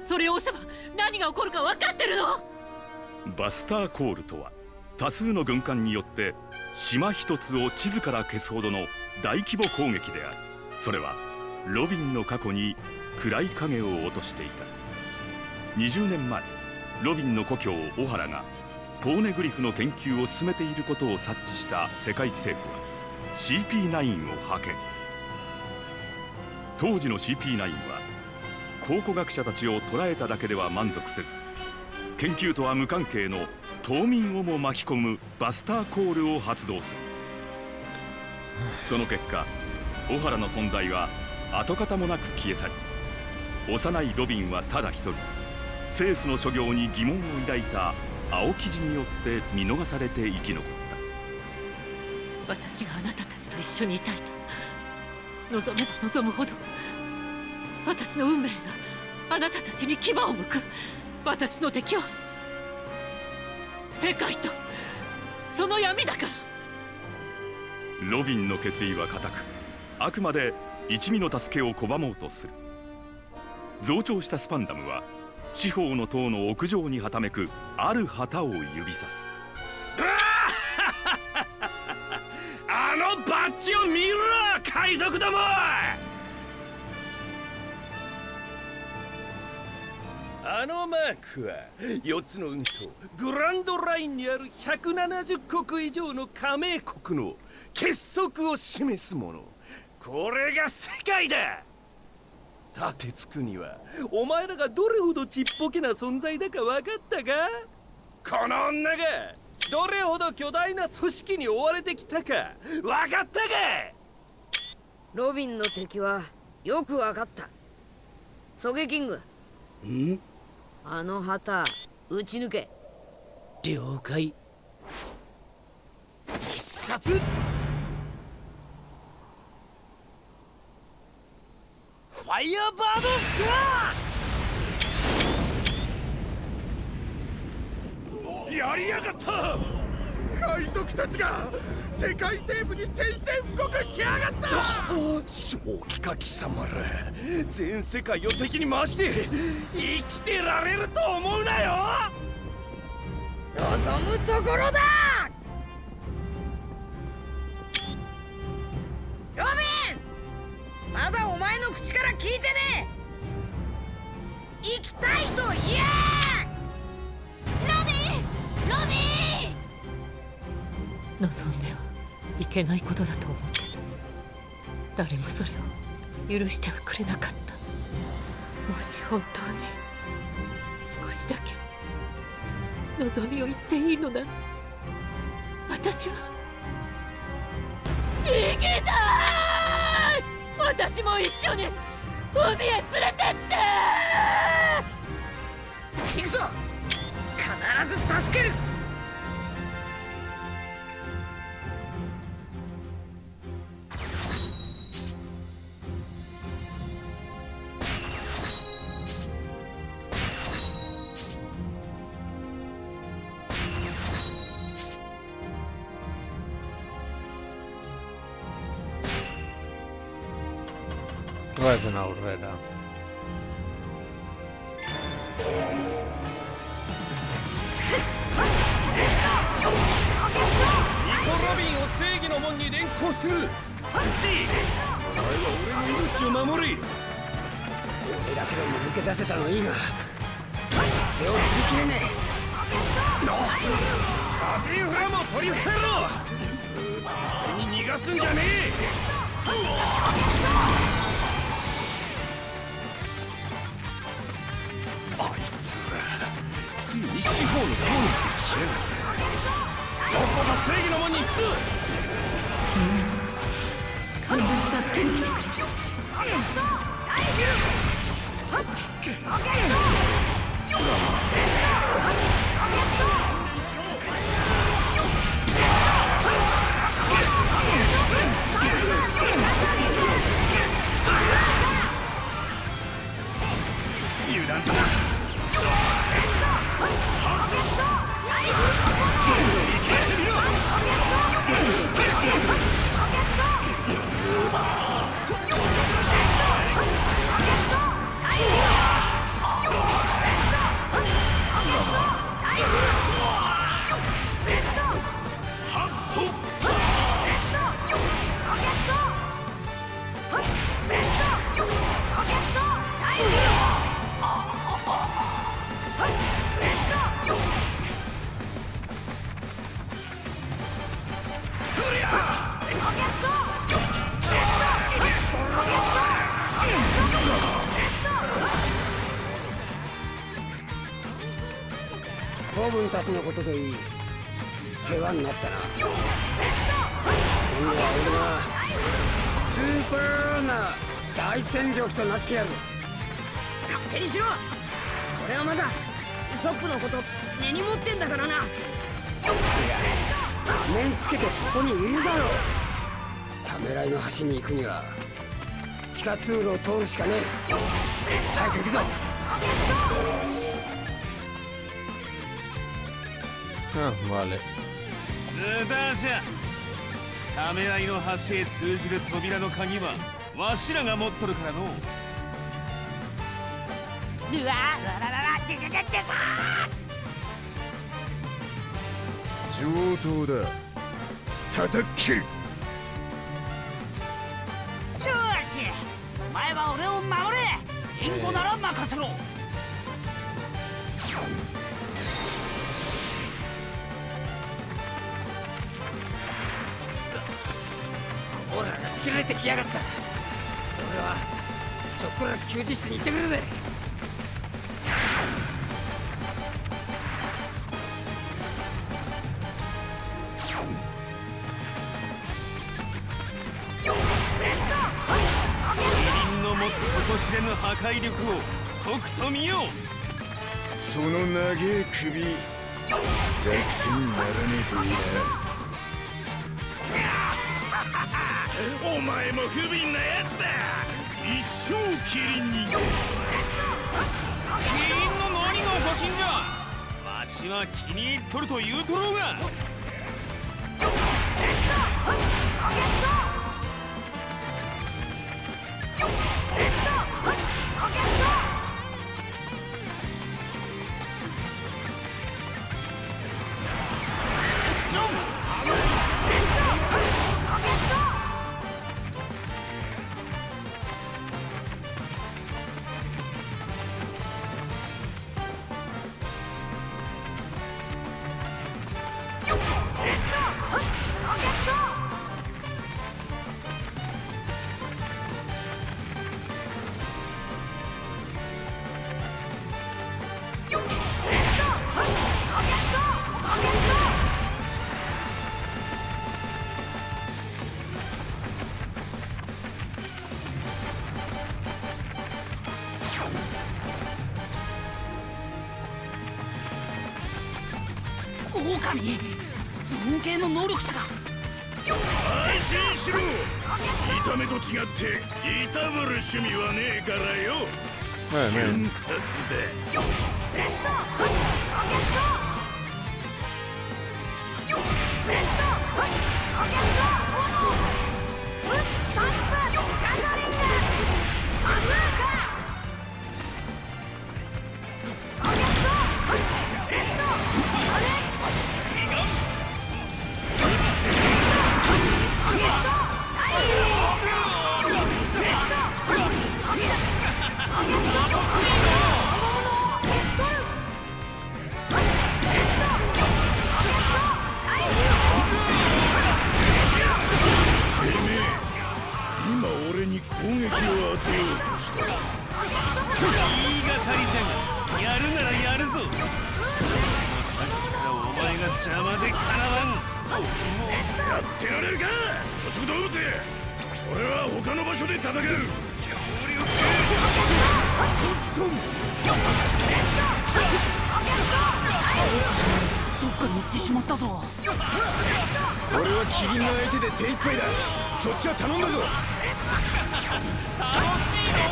それを押せば何が起こるか分かってるの。バスターコールとは多数の軍艦によって島一つを地図から消すほどの大規模攻撃である。それはロビンの過去に暗い影を落としていた。20年前、ロビンの故郷オハラがポーネグリフの研究を進めていることを察知した世界政府は CP9 を派遣。当時の CP9 は考古学者たちを捕らえただけでは満足せず、研究とは無関係の島民をも巻き込むバスターコールを発動する。その結果、オハラの存在は跡形もなく消え去り、幼いロビンはただ一人政府の所業に疑問を抱いた青生地によって見逃されて生き残った。私があなたたちと一緒にいたいと望めば望むほど、私の運命があなたたちに牙を向く。私の敵は世界とその闇だから。ロビンの決意は固く、あくまで一味の助けを拒もうとする。増長したスパンダムは四方の塔の屋上にはためくある旗を指さす。あのバッジを見ろ、海賊ども。あのマークは4つの海とグランドラインにある170国以上の加盟国の結束を示すもの。これが世界だ。立てつくにはお前らがどれほどちっぽけな存在だか分かったか。この女がどれほど巨大な組織に追われてきたか分かったか。ロビンの敵はよく分かった。ソゲキング、あの旗撃ち抜け。了解。必殺ファイヤーバードスター。やりやがった。海賊たちが世界政府に宣戦布告しやがった。正気か貴様ら、全世界を敵に回して生きてられると思うなよ。望むところだ。ロビン、まだお前の口から聞いてねえ。生きたいと言え。ロビン望んではいけないことだと思ってた。誰もそれを許してはくれなかった。もし本当に少しだけ望みを言っていいのなら、私は生きたい。私も一緒に海へ連れてって。行くぞ。必ず助ける。Es una burrera. の門に連行する。ルッチ、お前は俺の命を守れ。俺だけでも抜け出せたのいいが手を振り切れねえ。パティフラも取り伏せろ。絶対に逃がすんじゃねえ。あいつらついに司法の塔に来やがった。どこが正義の門に行くぞ。みんな必ず助けに来てくれる。油断した。子分たちのことでいい。世話になったな。今度は俺がスーパーな大戦力となってやる。勝手にしろ。俺はまだウソップのこと根に持ってんだからな。いや、仮面つけてそこにいるだろう。ためらいの端に行くには地下通路を通るしかねえ。早く行くぞ。Ah, vale. ズバーじゃ。ためらいの橋へ通じる扉の鍵はわしらが持っとるからの。うわあらららでででで上等だ。叩ける。よし、お前は俺を守れ。援護なら任せろ。オラが切られてきやがった。俺はちょっこら休日室に行ってくるぜ。キリンの持つ底知れぬ破壊力をとくと見よう。その長え首弱点にならねえといいな。お前も不憫なやつだ。一生キリン人間。キリンの何がおかしいんじゃ。わしは気に入っとると言うとろうが。狼、尊敬の能力者が。安心しろ。見た目と違っていたぶる趣味はねえからよ。瞬殺だ。に攻撃を当てようとした。言いがかりじゃが、やるならやるぞ。さっきからお前が邪魔でかなわん。やってられるか草食動物。俺は他の場所で戦う。どっかに行ってしまったぞ。俺はキリンの相手で手一杯だ。そっちは頼んだぞ。楽しいの。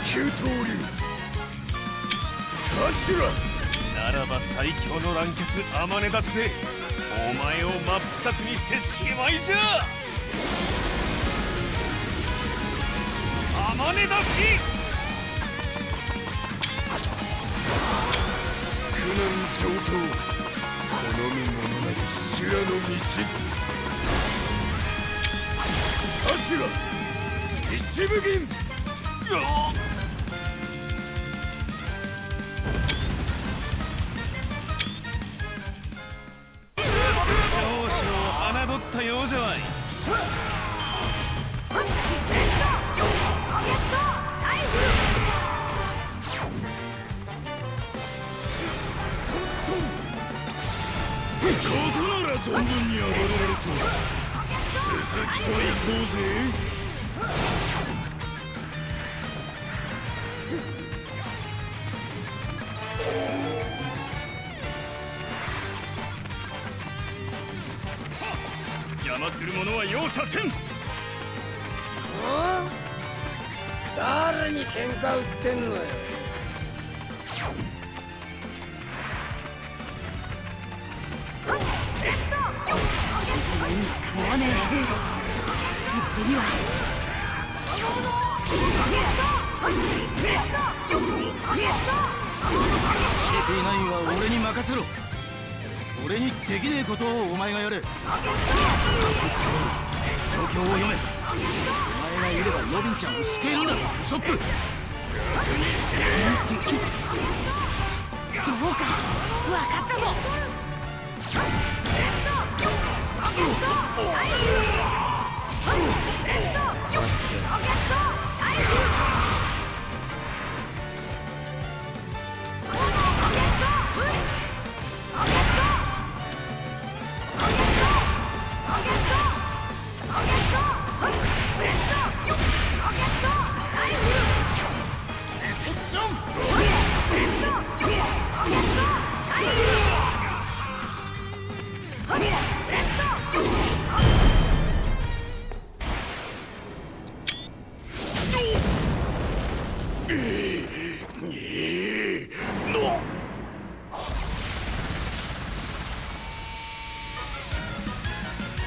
九刀流アシュラ。ならば最強の乱脚天音立ちでお前を真っ二つにしてしまいじゃ。天音立ち。苦難上等。好み者なり修羅の道。アシュラ一部銀。侮ったようじゃわい。ここなら存分に暴れられそうだ。続きと行こうぜ。邪魔する者は容赦せん。誰に喧嘩売ってんのよ。構わねえ。俺にはCP9 は俺に任せろ。俺にできねえことをお前がやれ。状況を読め。お前がいればロビンちゃんを救えるんだ。ウソップ。そうか、分かったぞ。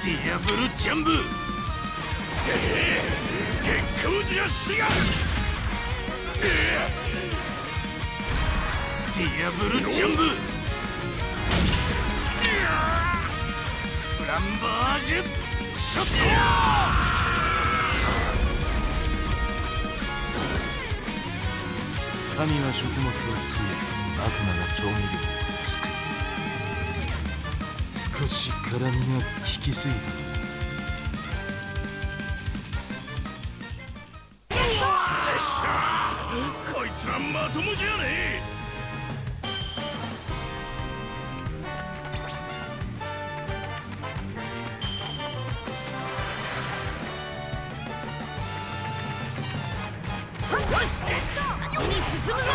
ディアブルジャンブ。月光じゃしがディアブルジャンブ。フランバージュショット。神は食物を作り、悪魔が調味料を作る。少し辛みが効きすぎた。こいつらまともじゃねえ。先に進むぞ。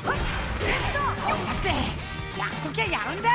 だってやっときゃやるんだ。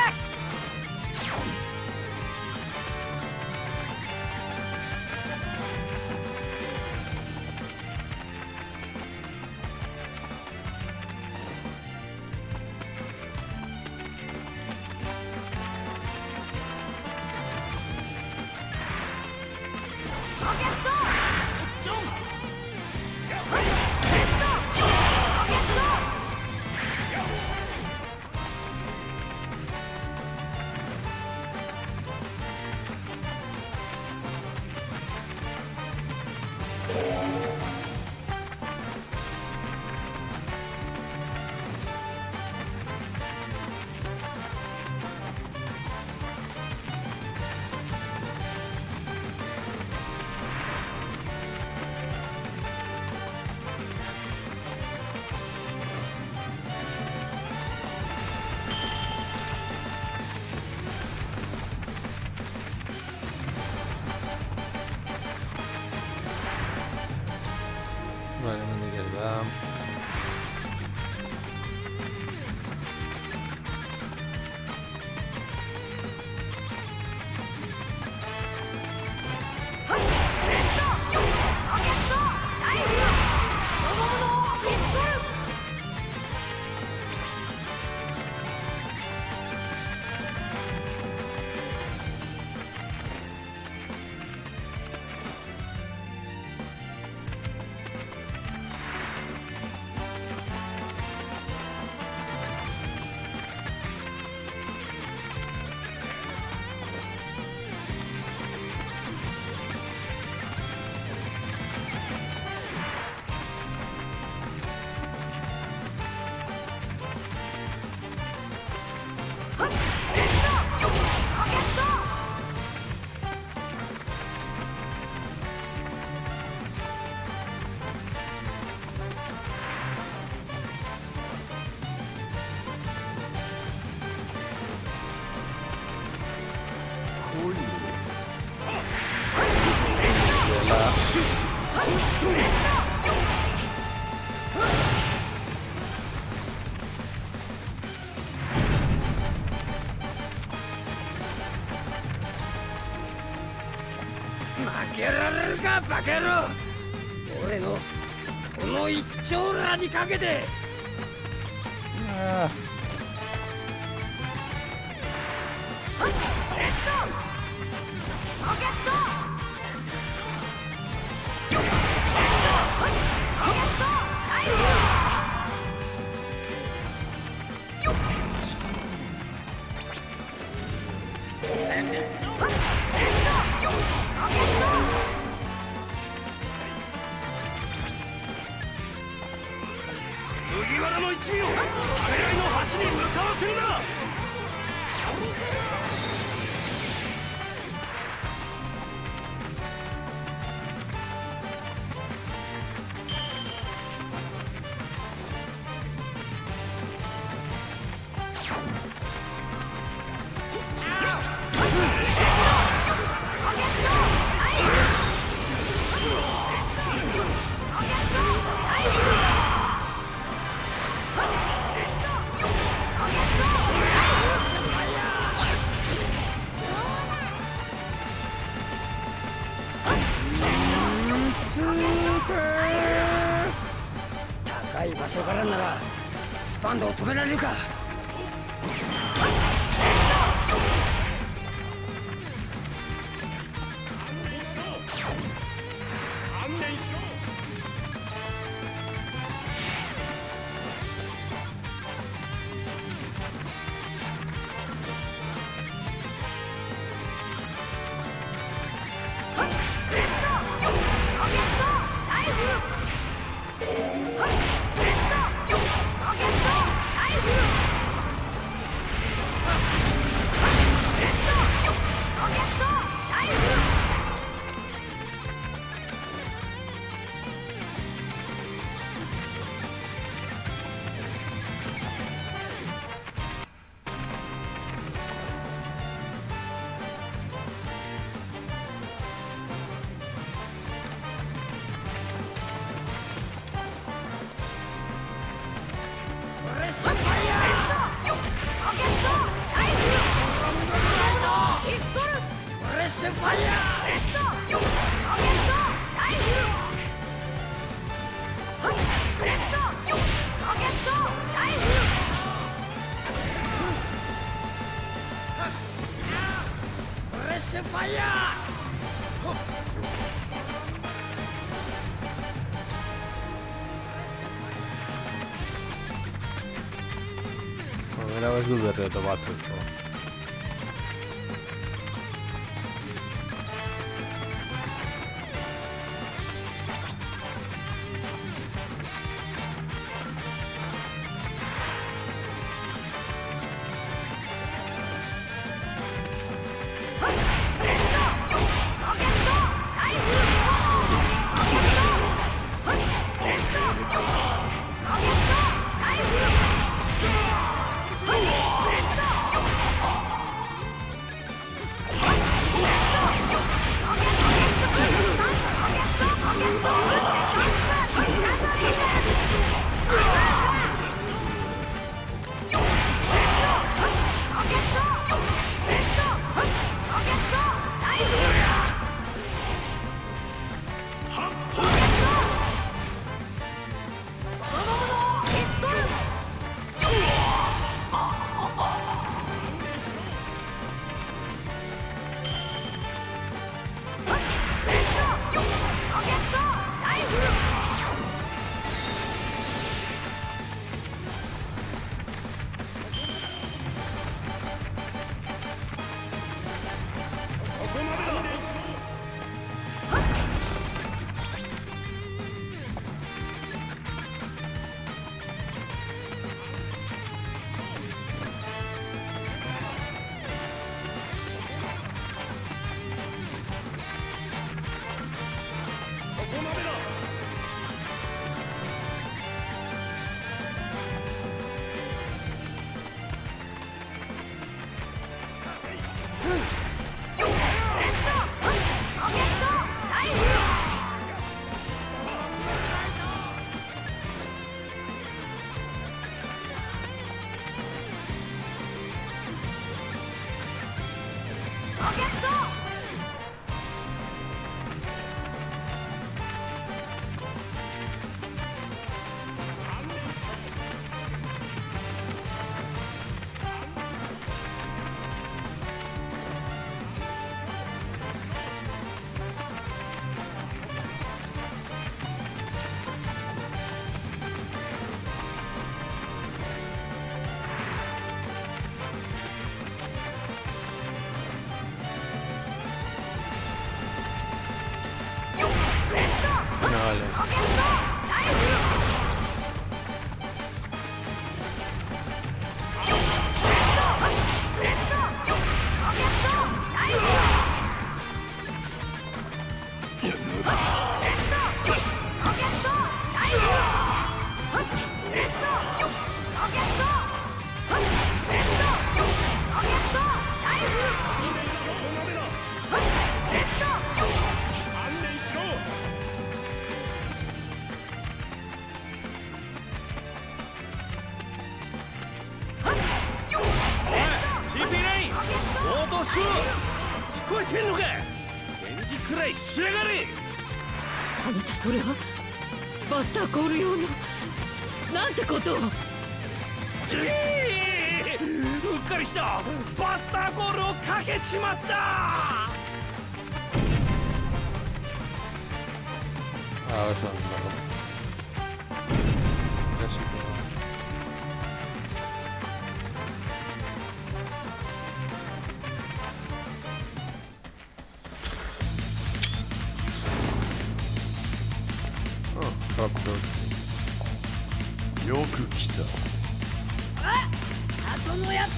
かバカ野郎。俺のこの一丁羅にかけて。麦わらの一味をためらいの端に向かわせるな。高い場所からならスパンドを止められるか。Primera vez de retobazo esto. vale. CP9 応答しろ。聞こえてんのか。返事くらいしやがれ。あなたそれはバスターコール用のなんてことを。うっかりした。バスターコールをかけちまった。ああ、そうなんだ。よく来た。後のやつ。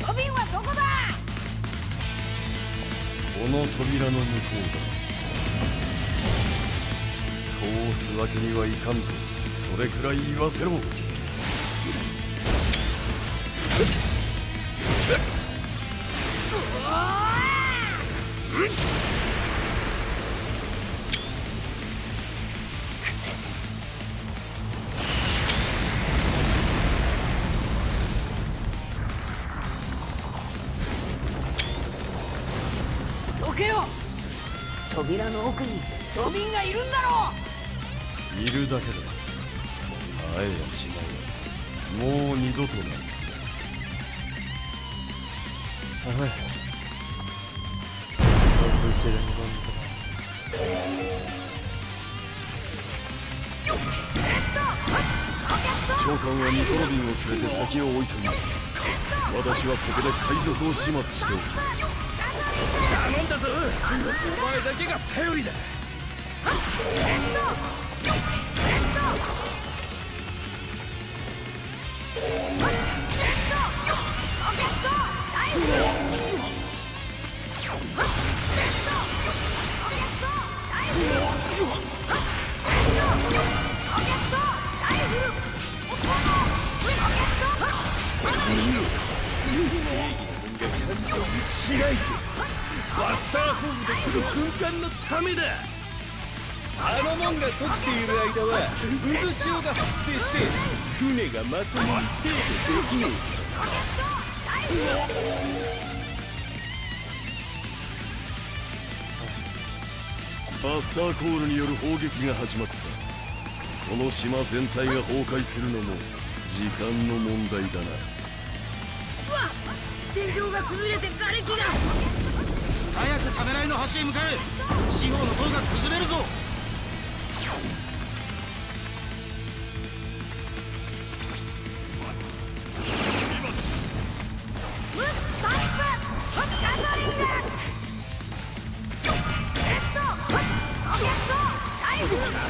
ロビンはどこだ。この扉の向こうだ。通すわけにはいかんと、それくらい言わせろ。どけよ。扉の奥にロビンがいるんだろいるだけだ。会えやしない。もう二度とない。長官はニコロビンを連れて先を追い急ぎ、私はここで海賊を始末しておきます。頼んだぞ。お前だけが頼りだ。しないとバスターホームで来る軍艦のためだ。あの門が閉じている間は渦潮が発生して船がまともに制御できねえ。バスターコールによる砲撃が始まった。この島全体が崩壊するのも時間の問題だな。うわっ、天井が崩れて瓦礫が。早くためらいの橋へ向かえ。四方の塔が崩れるぞ。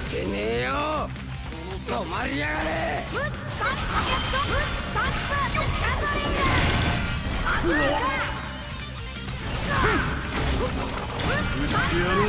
せねえよ。止まりやがれ。ぶちてやろう。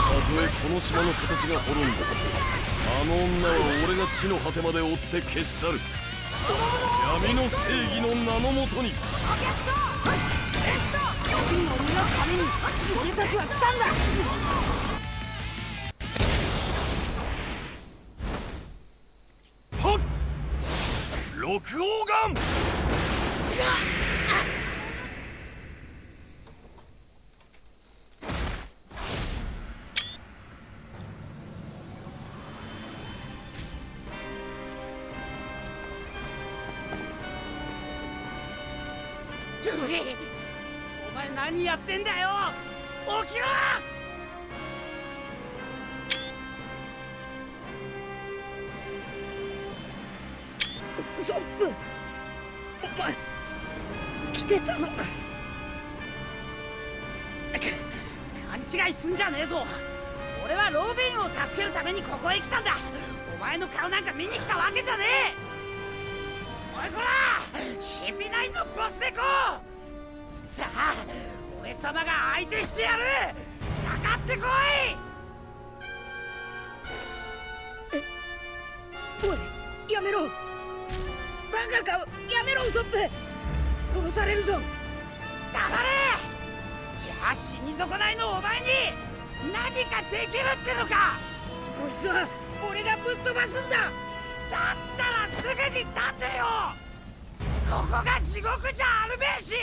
たとえこの島の形が滅んだ、あの女は俺が地の果てまで追って消し去る。闇の正義の名のもとに。ロビンの逃がすために俺たちは来たんだ。はっ、六王丸。ルフィ、お前何やってんだよ。起きろ。ウソップ、お前来てたのか。勘違いすんじゃねえぞ。俺はロビンを助けるためにここへ来たんだ。お前の顔なんか見に来たわけじゃねえ。おいこら CP9 のボス猫、さあ俺様が相手してやる。かかってこい。おい、やめろ。バカか、やめろウソップ。殺されるぞ。黙れ。じゃあ死に損ないのお前に何かできるってのか。こいつは俺がぶっ飛ばすんだ。だったらすぐに立てよ。ここが地獄じゃあるべえし、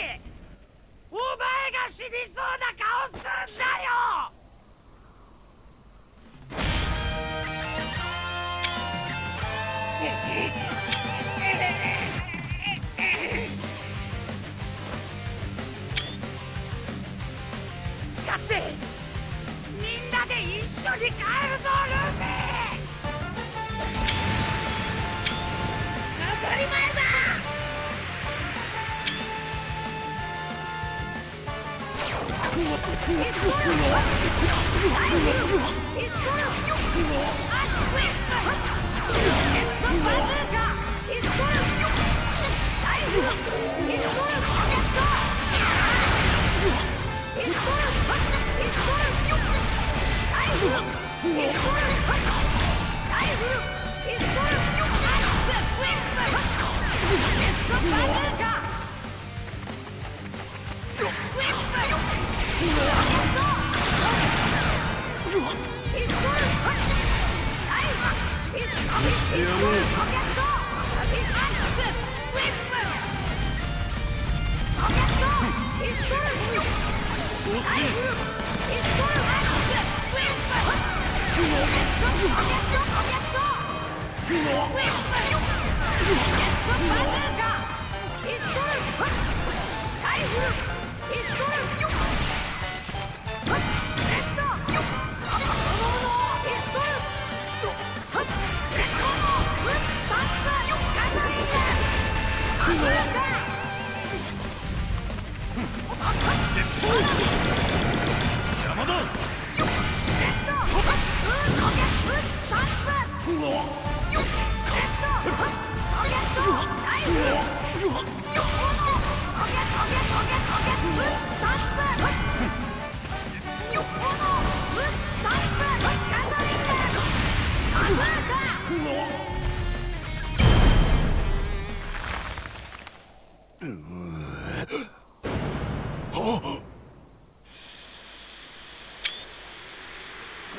お前が死にそうな顔すんだよ。だってみんなで一緒に帰るぞルフィ。当たり前だ。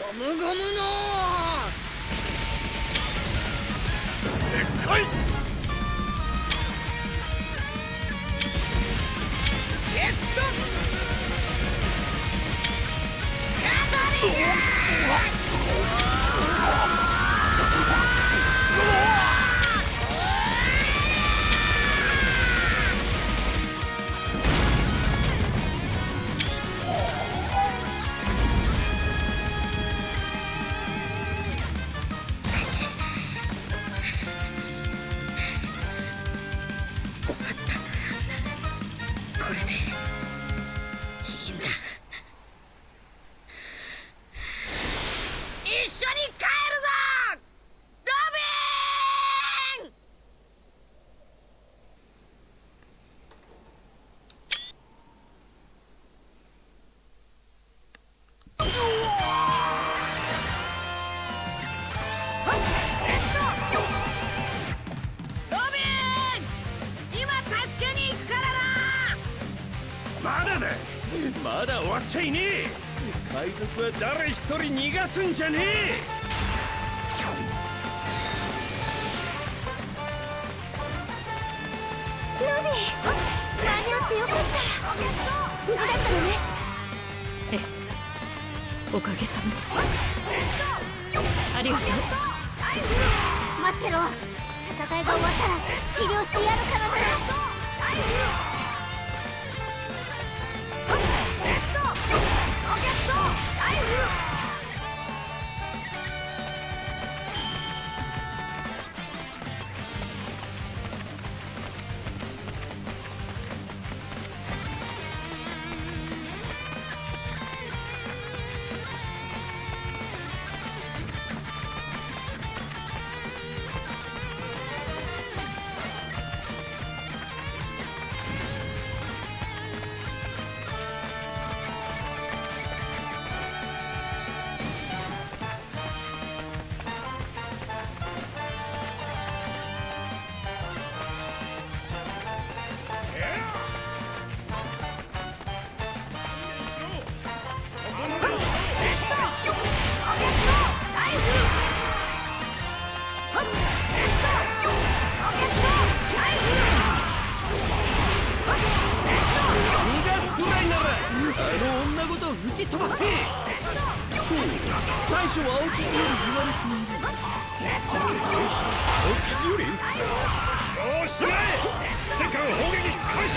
ゴムゴムのでっかいジェットガトリング。これでいいんだ。一緒に帰るぞロビン。ロビン、今助けに行くからな。まだだ。まだ終わっちゃいねえ。海賊は誰一人逃がすんじゃねえ。ロビー、間に合ってよかった。無事だったのね。ええ、おかげさまで。ありがとう。待ってろ。戦いが終わったら治療してやるからな。大将は青木より言われている。青木より？よし、すがれ！敵艦砲撃開始！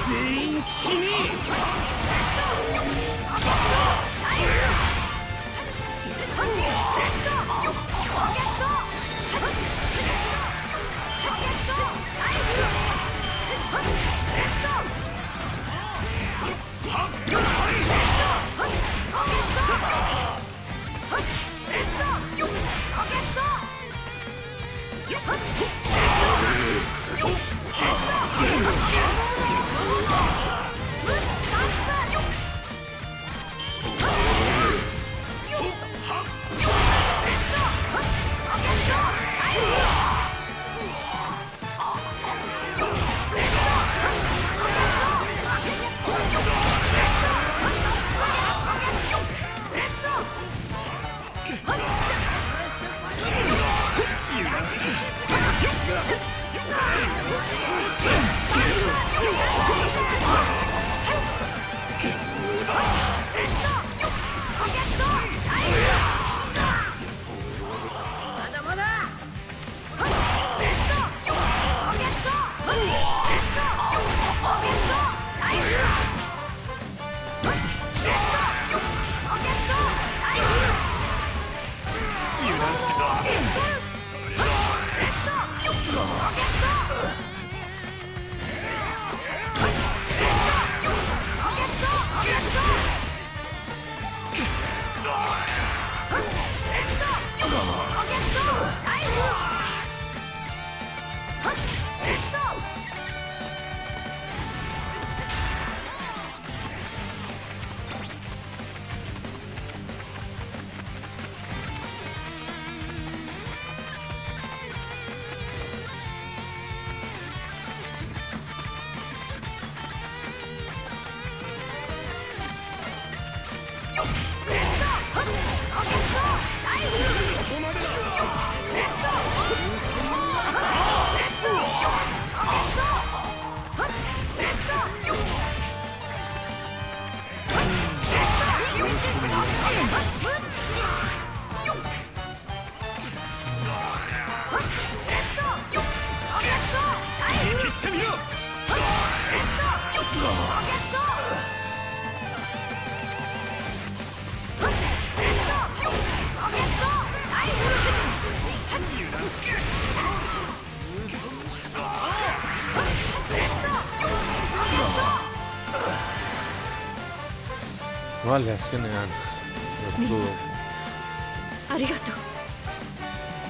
全員死ね！Vale, azkenean. Arigato.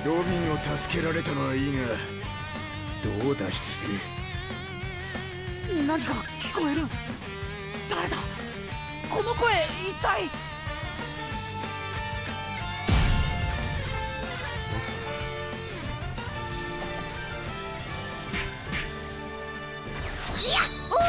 ロビンを助けられたのはいいが、どう脱出する？何か聞こえる。誰だ？この声一体。やっほー！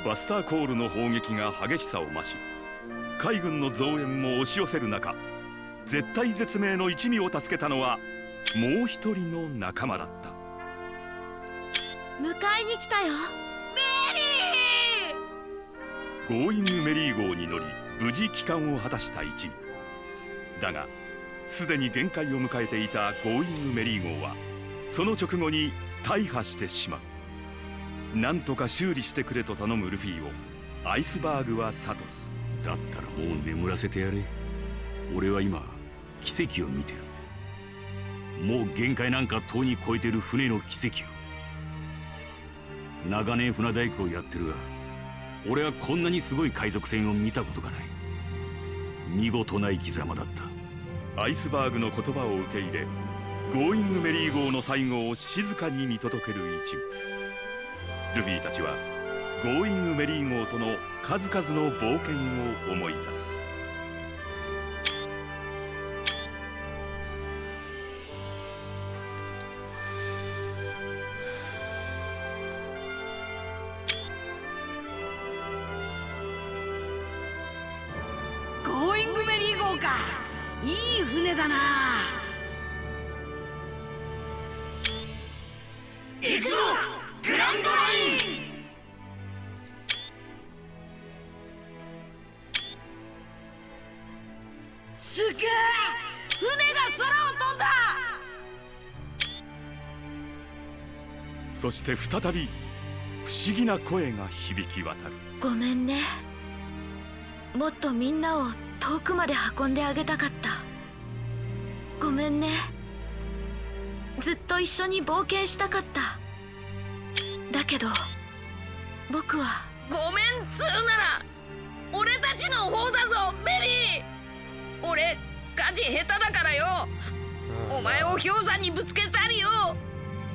バスターコールの砲撃が激しさを増し、海軍の増援も押し寄せる中、絶体絶命の一味を助けたのはもう一人の仲間だった。迎えに来たよ、メゴーイングメリー号に乗り無事帰還を果たした一味だが、すでに限界を迎えていたゴーイングメリー号はその直後に大破してしまう。なんとか修理してくれと頼むルフィをアイスバーグは諭す。だったらもう眠らせてやれ。俺は今奇跡を見てる。もう限界なんかとうに超えてる船の奇跡を。長年船大工をやってるが、俺はこんなにすごい海賊船を見たことがない。見事な生き様だった。アイスバーグの言葉を受け入れ、ゴーイングメリー号の最後を静かに見届ける一味。ルフィたちはゴーイングメリー号との数々の冒険を思い出す。ゴーイングメリー号か、いい船だな。行くぞグランドライン。すげえ、船が空を飛んだ。そして再び不思議な声が響き渡る。ごめんね。もっとみんなを遠くまで運んであげたかった。ごめんね。ずっと一緒に冒険したかった。だけど僕はごめんつうなら俺たちの方だぞメリー。俺舵下手だからよ。お前を氷山にぶつけたりよ、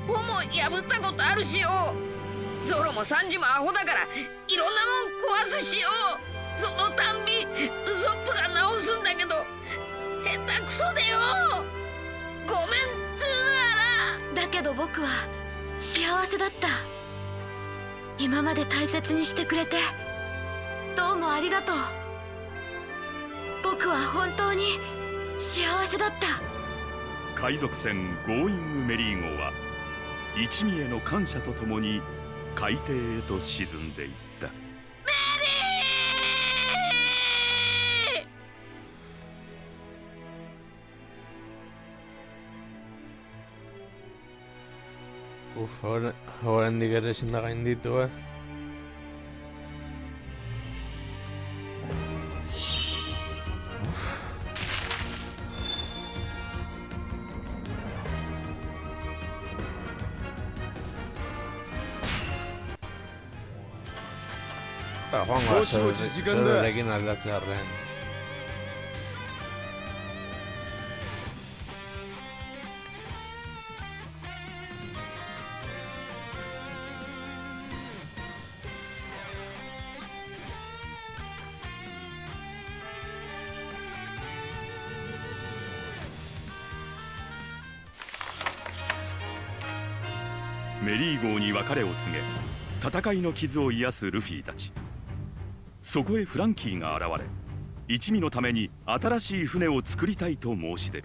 帆も破ったことあるしよ。ゾロもサンジもアホだからいろんなもん壊すしよ。そのたんびウソップが直すんだけど下手くそでよ。ごめんつうなら。だけど僕は幸せだった。今まで大切にしてくれてどうもありがとう。僕は本当に幸せだった。海賊船ゴーイングメリー号は一味への感謝とともに海底へと沈んでいった。Oraindik ere ezin da gainditu, Joango zerekin aldatzearren.メリー号に別れを告げ、戦いの傷を癒すルフィたち。そこへフランキーが現れ、一味のために新しい船を作りたいと申し出る。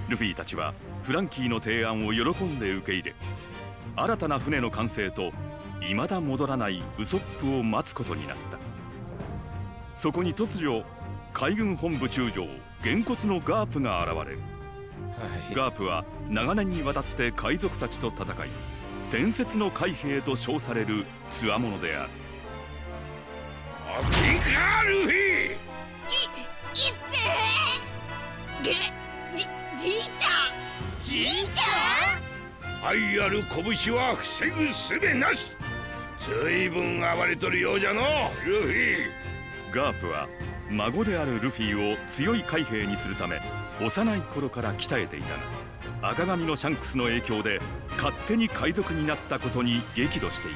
ルフィたちはフランキーの提案を喜んで受け入れ、新たな船の完成と未だ戻らないウソップを待つことになった。そこに突如海軍本部中将げんこつのガープが現れる。ガープは長年にわたって海賊たちと戦い、伝説の海兵と称される強者である。おきかルフィ。いってじいちゃん。愛ある拳は防ぐ術なし。随分暴れとるようじゃのルフィ。ガープは孫であるルフィを強い海兵にするため幼い頃から鍛えていたが、赤髪のシャンクスの影響で勝手に海賊になったことに激怒してい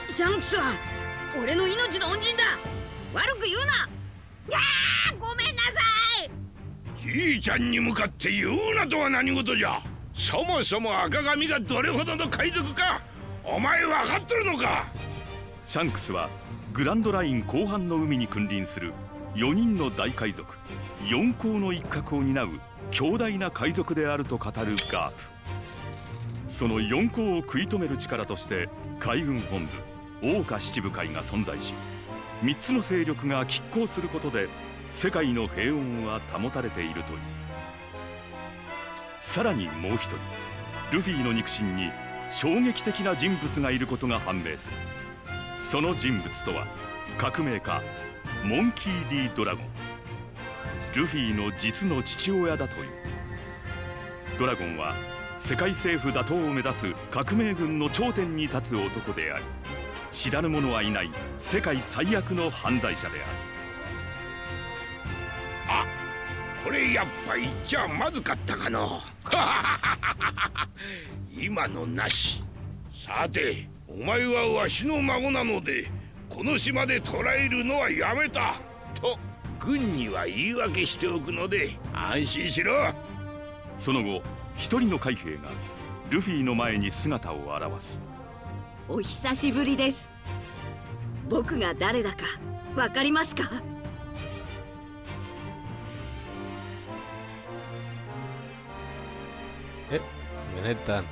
た。シャンクスは俺の命の恩人だ。悪く言うな。ごめんなさい。じいちゃんに向かって言うなとは何事じゃ。そもそも赤髪がどれほどの海賊かお前分かっとるのか。シャンクスはグランドライン後半の海に君臨する4人の大海賊4皇の一角を担う強大な海賊であると語るガープ。その4皇を食い止める力として海軍本部桜花七部会が存在し、3つの勢力が拮抗することで世界の平穏は保たれているという。さらにもう一人、ルフィの肉親に衝撃的な人物がいることが判明する。その人物とは革命家モンキー・D・ドラゴン。ルフィの実の父親だという。ドラゴンは世界政府打倒を目指す革命軍の頂点に立つ男であり、知らぬ者はいない世界最悪の犯罪者である。これやっぱ言っちゃまずかったかの今のなし。さてお前はわしの孫なのでこの島で捕らえるのはやめたと軍には言い訳しておくので安心しろ。その後一人の海兵がルフィの前に姿を現す。お久しぶりです。僕が誰だかわかりますか？benetan。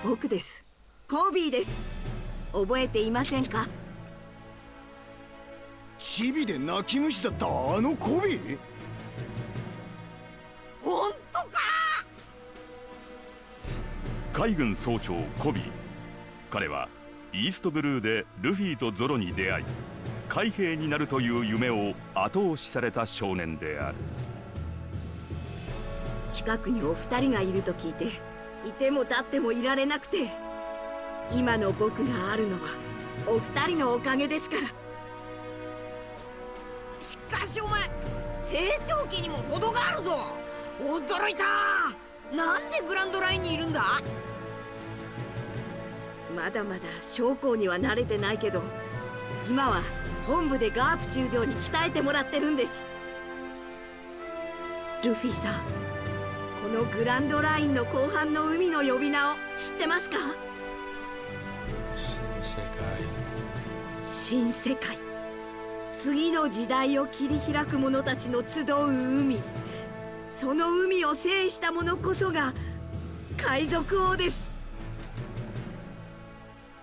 僕です。コビーです。覚えていませんか？チビで泣き虫だったあのコビー？本当か？海軍総長コビー。彼はイーストブルーでルフィとゾロに出会い、海兵になるという夢を後押しされた少年である。近くにお二人がいると聞いて、いても立ってもいられなくて、今の僕があるのはお二人のおかげですから。しかしお前、成長期にも程があるぞ。驚いた。なんでグランドラインにいるんだ？まだまだ将校には慣れてないけど、今は本部でガープ中将に鍛えてもらってるんです。ルフィさん、このグランドラインの後半の海の呼び名を知ってますか？新世界。次の時代を切り開く者たちの集う海。その海を制した者こそが海賊王です。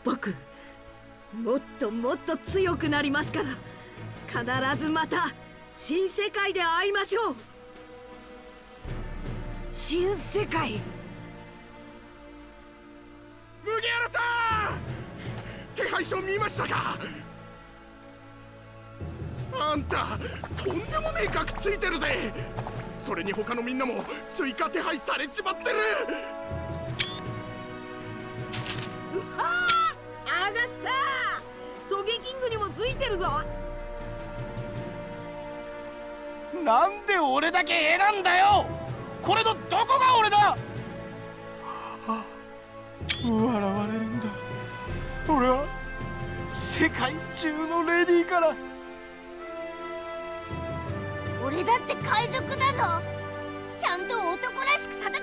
僕、もっともっと強くなりますから、必ずまた新世界で会いましょう。新世界。麦わらさん、手配書見ましたか？あんたとんでもねえ額ついてるぜ。それに他のみんなも追加手配されちまってる。うわー、上がった。ソゲキングにもついてるぞ。なんで俺だけ選んだよ。これのどこが俺だ。笑われるんだ。俺は世界中のレディーから。俺だって海賊だぞ。ちゃんと男らしく戦ったんだ。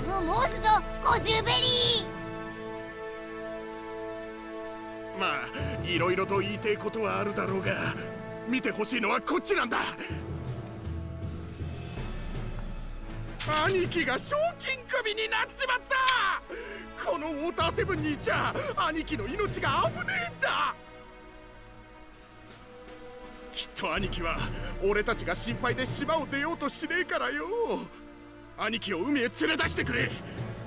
物申すぞ、ゴジュベリー。まあいろいろと言いてえことはあるだろうが、見てほしいのはこっちなんだ。兄貴が賞金首になっちまった。このウォーターセブンにいちゃ兄貴の命が危ねえんだ。きっと兄貴は俺たちが心配で島を出ようとしねえからよ。兄貴を海へ連れ出してくれ。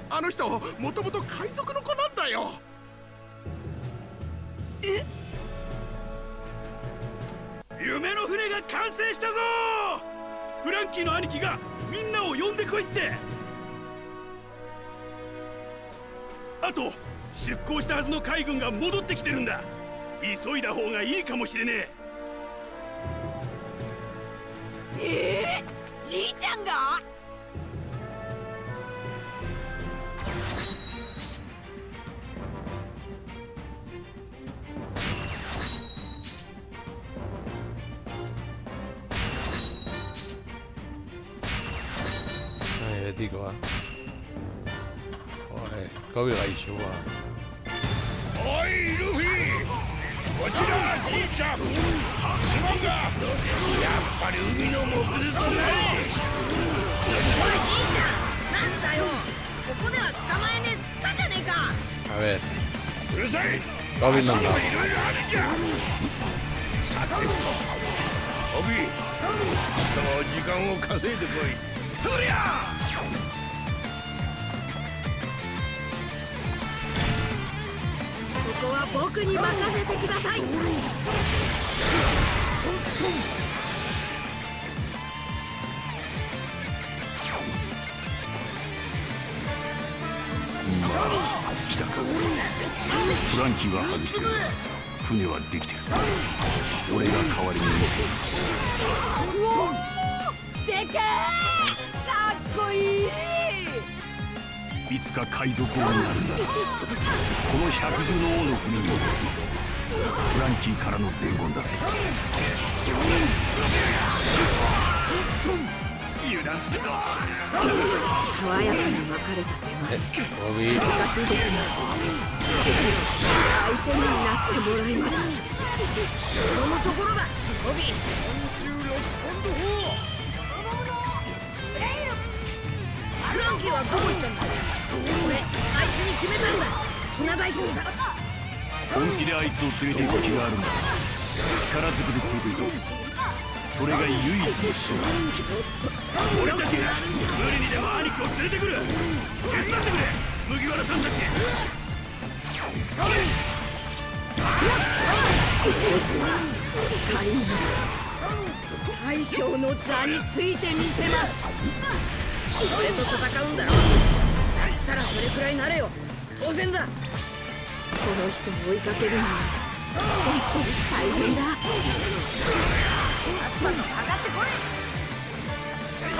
あの人もともと海賊の子なんだよ。え？夢の船が完成したぞ。フランキーの兄貴がみんなを呼んでこいって。あと出港したはずの海軍が戻ってきてるんだ。急いだ方がいいかもしれねえ。じいちゃんが？Digo, joder, Kobe Gaishu. おいルフィ、こちらはじいちゃん。すまんがやっぱり海の藻くずとない。おいじいちゃん、なんだよ、ここでは捕まえねえっつったじゃねえか。A ver. うるさい。 Robin no いろいろあるんじゃ。さてオビ、人の時間を稼いでこい。そりゃここは僕に任せてください。来たか。フランキーは外してる。船はできてる。俺が代わりに見せる。うおー、でけえ、かっこいい。いつか海賊王になるんだ。この百獣の王の船にフランキーからの伝言だ。油断してた。爽やかに巻かれた手前、Obi. おかしいですね。相手になってもらいます。このところだ、オビ。フランキーはどこ行ったんだ。俺、あいつに決めたんだ。船大砲だ。本気であいつを連れて行く気があるんだ。力ずくでついていく。それが唯一の手段。俺たちが無理にでも兄貴を連れてくる。手伝ってくれ、麦わらさんたち。大将の座についてみせます。俺と戦うんだろ。だったらそれくらいなれよ。当然だ。この人を追いかけるのは本当に大変だ。上がってこい。あ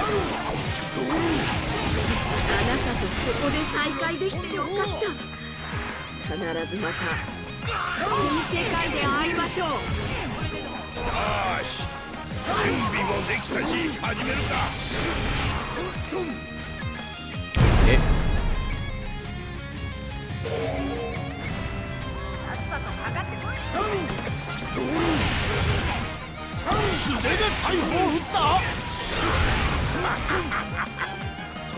なたとここで再会できてよかった。必ずまた新世界で会いましょう。よし、準備もできたし始めるか。え、さっさと上がってこい。素手で大砲を撃った。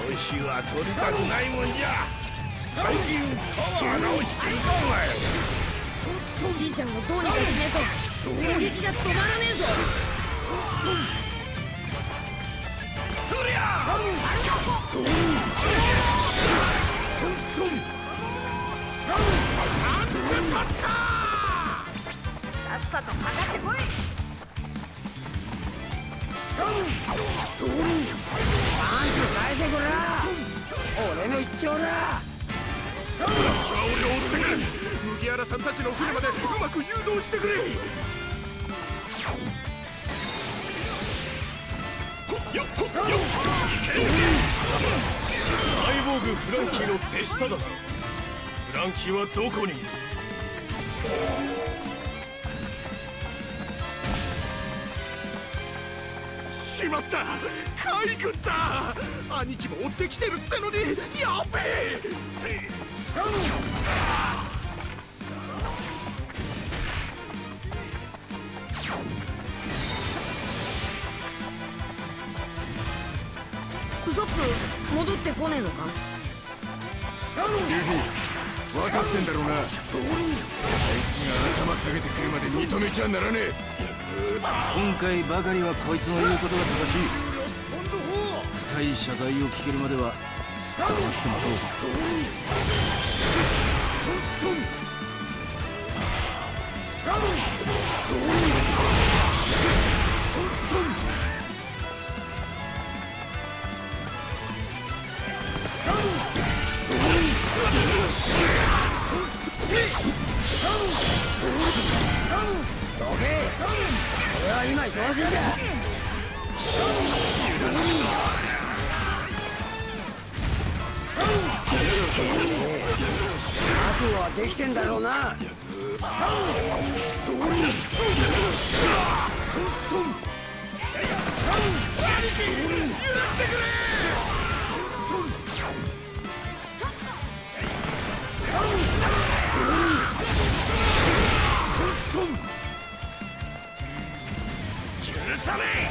年は取りたくないもんじゃ。最近川が落ちていかんわよ。じいちゃんをどうにかしねえと攻撃が止まらねえぞ。そりゃさっさとかかってこい。パンツ返せこら。俺の一丁だ。俺を追ってくれ。麦わらさんたちの船までうまく誘導してくれ。サイボーグフランキーの手下だな。フランキーはどこにいる。しまった、海軍だ。兄貴も追ってきてるってのに、やべえ。ウソップ戻ってこねえのか。ルフィ、分かってんだろうな。あいつが頭下げてくるまで認めちゃならねえ。今回ばかりはこいつの言うことが正しい。深い謝罪を聞けるまでは黙って待とう。どけ。俺は今忙しいんだ。覚悟はできてんだろうな。さめ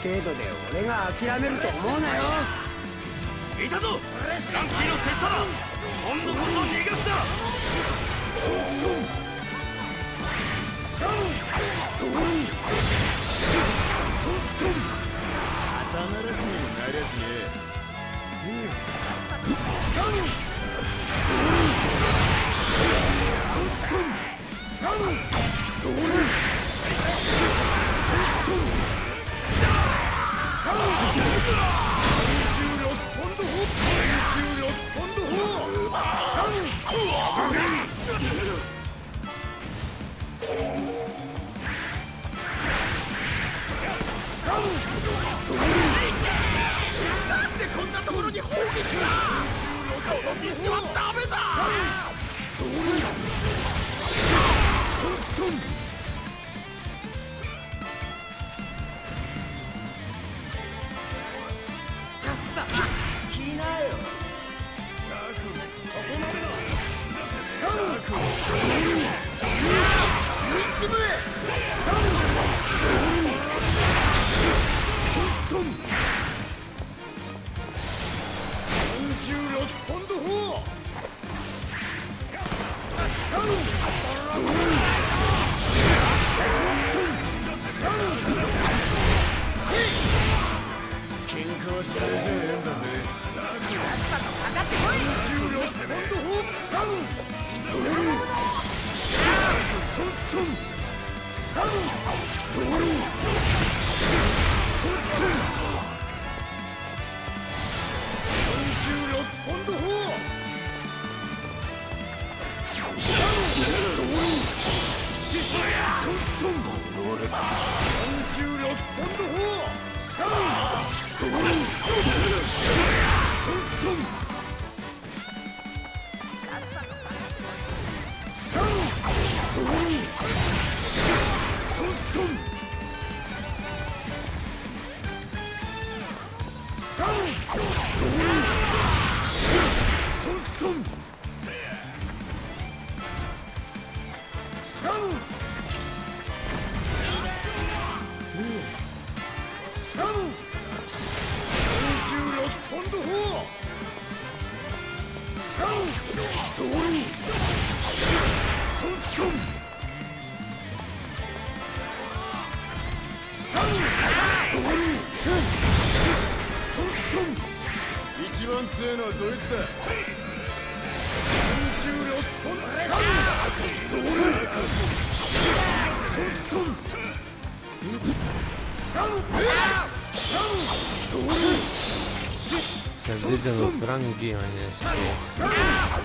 程度で俺が諦めると思うなよ。いたぞランキーの手下だ。今度こそ逃がすな。頭らしにもなりゃしねなんでこんなところに砲撃が。この道はダメだ。頭来なよ。ザクここまでだ。ザクリズムへ。ソン36ポンド砲。喧嘩はしないじゃねえんだぜ。さっさとかかってこい。36ポンド砲。一番強いのはドイツだ。36ポンド。Stai dicendo Franchi, ma ne schifo.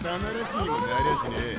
肩慣らしにもなりゃしねえ。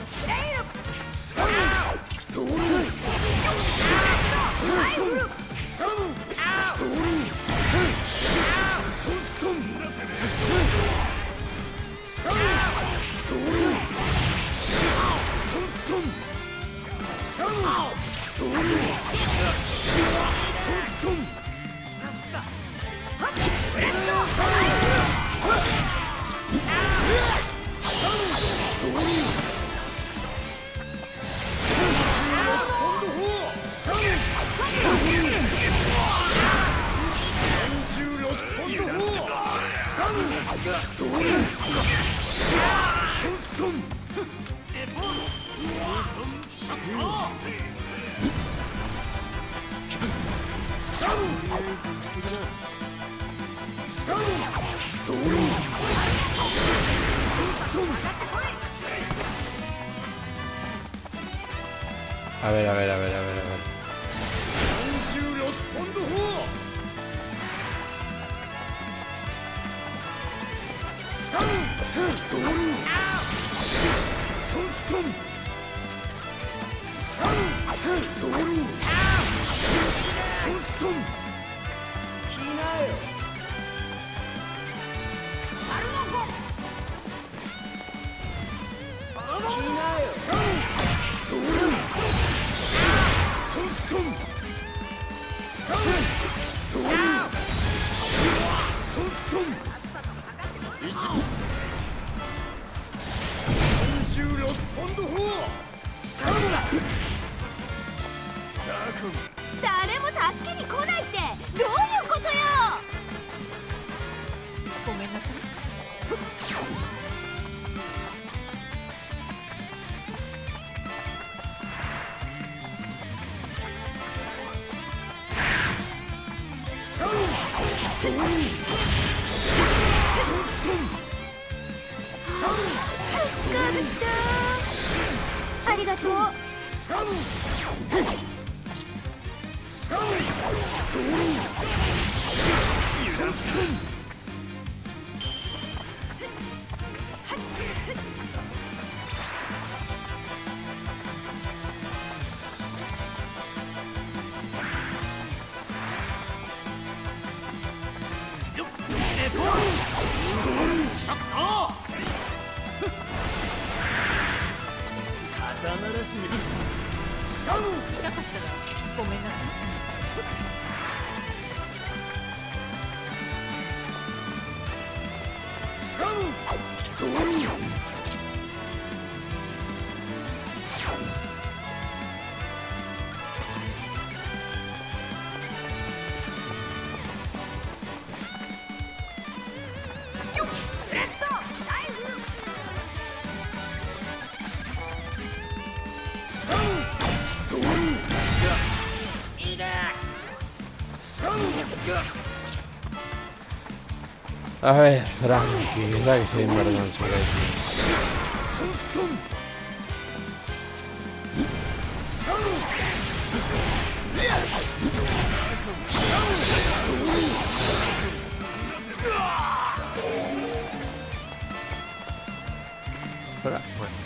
A ver.誰も助けに来ないってどういうことよ。ごめんなさい。ありがとう。痛かったらごめんなさい。A ver, tranquila, que soy vergonzoso. Espera, bueno,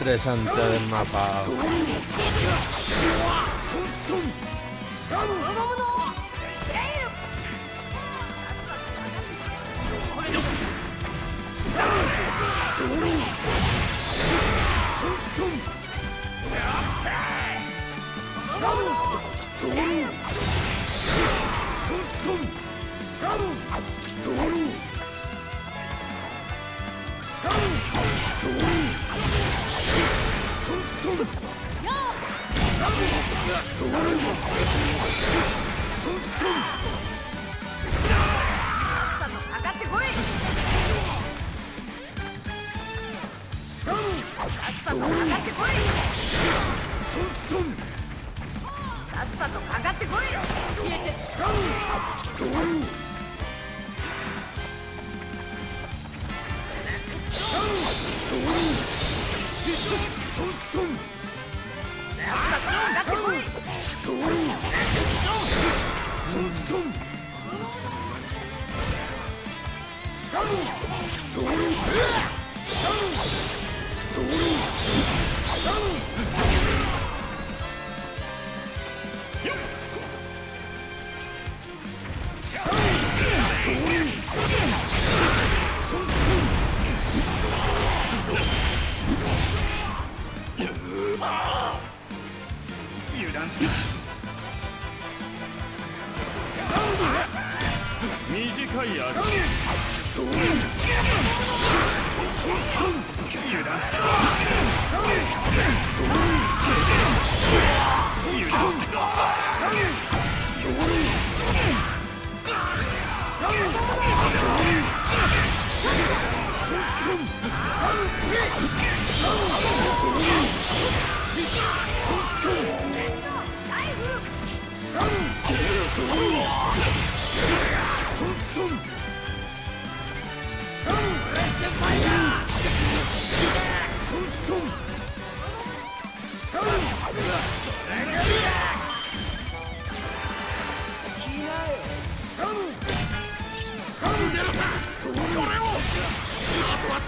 interesante del mapa.油断した。短い足。油断した。油断した。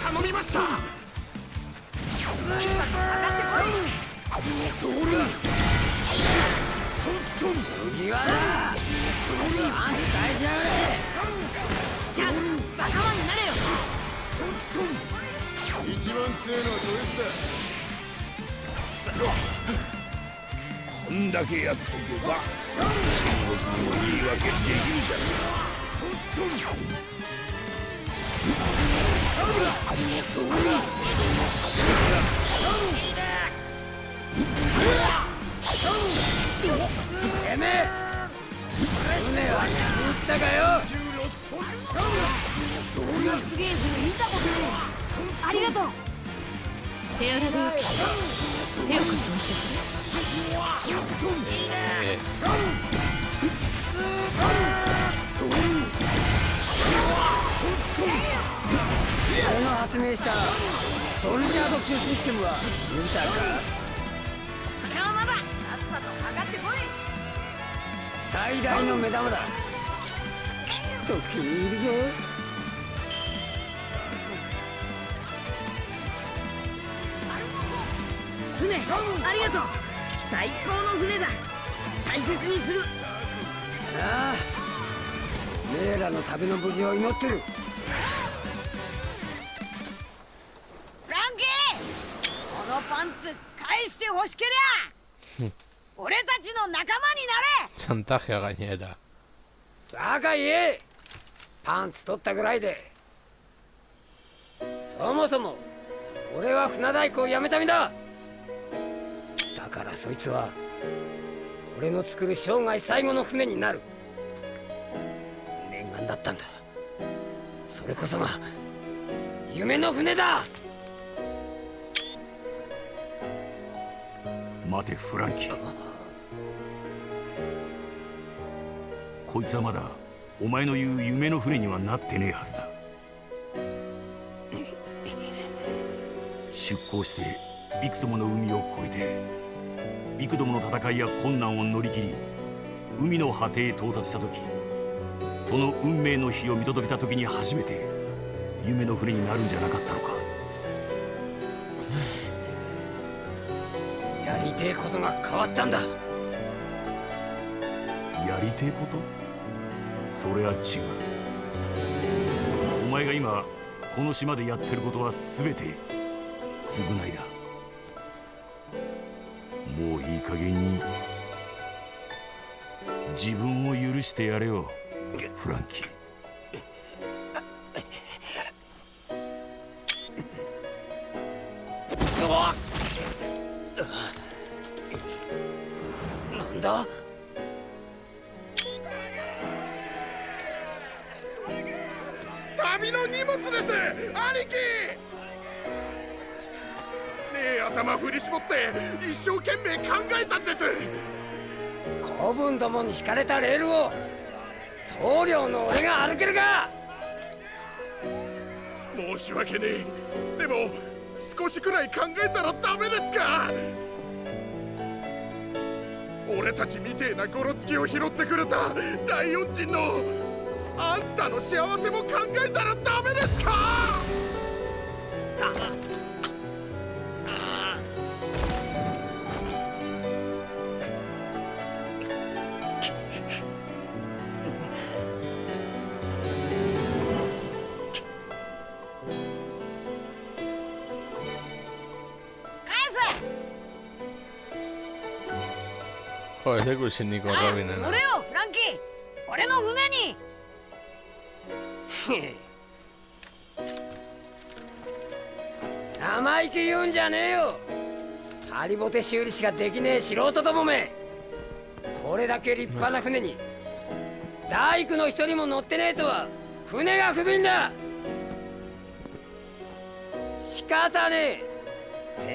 頼みました。麦わらパンツ返しやがれ。じゃあ仲間になれよ。一番強いのはド S だ。こんだけやっとけば戦国も言い訳できるじゃろう。てめえ船は撃ったかよ。こんなすげえ船見たことねえ。ありがとう。手荒でよく手を貸しましょ俺の発明したソルジャード級システムは見たか。それはまだ。さっさとかかってこい。最大の目玉だ。きっと気に入るぞ。船ありがとう。最高の船だ。大切にする。ああ、メーラの旅の無事を祈ってる。フランキー、このパンツ返してほしけりゃ俺たちの仲間になれ。Chantaje a Gañera。バカ言え。パンツ取ったぐらいで。そもそも俺は船大工を辞めた身だ。だからそいつは俺の作る生涯最後の船になる念願だったんだ。それこそが夢の船だ。待てフランキー、こいつはまだお前の言う夢の船にはなってねえはずだ。出港していくつもの海を越えて幾度もの戦いや困難を乗り切り海の果てへ到達した時、その運命の日を見届けた時に初めて夢の船になるんじゃなかったのか。りてえことが変わったんだ。やりてえこと？それは違う。お前が今この島でやってることは全て償いだ。もういい加減に自分を許してやれよ、フランキー。なんだ？旅の荷物です、兄貴。ねえ、頭振り絞って一生懸命考えたんです。子分どもに敷かれたレールを棟梁の俺が歩けるか。申し訳ねえ。でも少しくらい考えたらダメですか？俺たちみてえなゴロつきを拾ってくれた大恩人のあんたの幸せも考えたらダメですか？Joder, ese Kushinico Robin, 乗れよ、フランキー。俺の船に。生意気言うんじゃねえよ。ハリボテ修理しかできねえ素人どもめ。これだけ立派な船に大工の人にも乗ってねえとは船が不憫だ。仕方ねえ、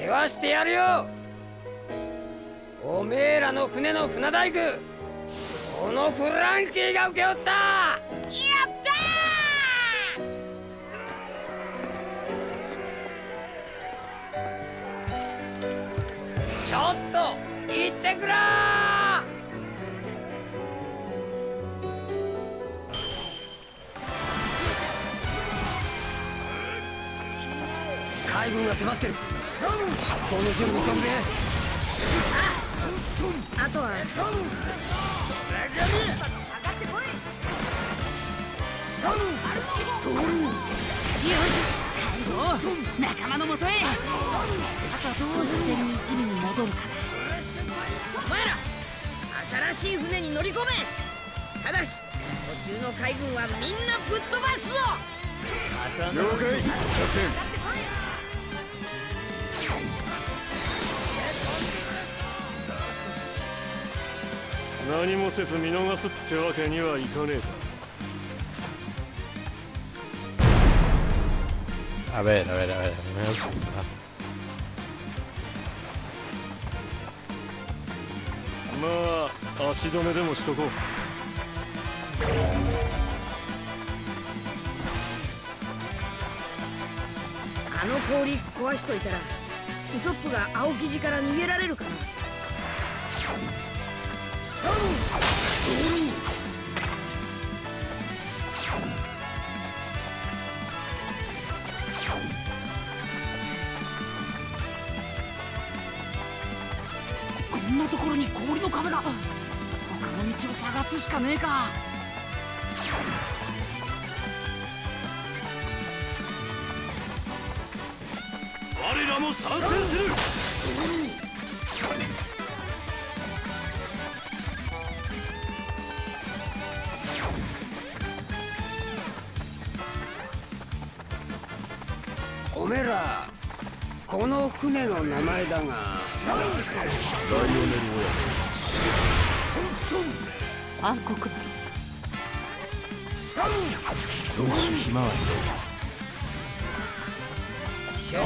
世話してやるよ。おめえらの船の船大工、このフランキーが請け負った。やったー。ちょっと行ってくらー。海軍が迫ってる。出航の準備しとくぜ。あとはよし、帰るぞ、仲間のもとへ。あとはどう自然に一味に戻るかな。お前ら新しい船に乗り込め。ただし途中の海軍はみんなぶっ飛ばすぞ。了解、キャプテン。何もせず見逃すってわけにはいかねえか。A ver, a ver, a ver. まあ足止めでもしとこう。あの氷壊しといたらウソップが青生地から逃げられるかな。こんなところに氷の壁が。他の道を探すしかねえか。我らも参戦する。おめえらこの船の名前だが、ダイオネル暗黒丸、当主ひまわり。正気か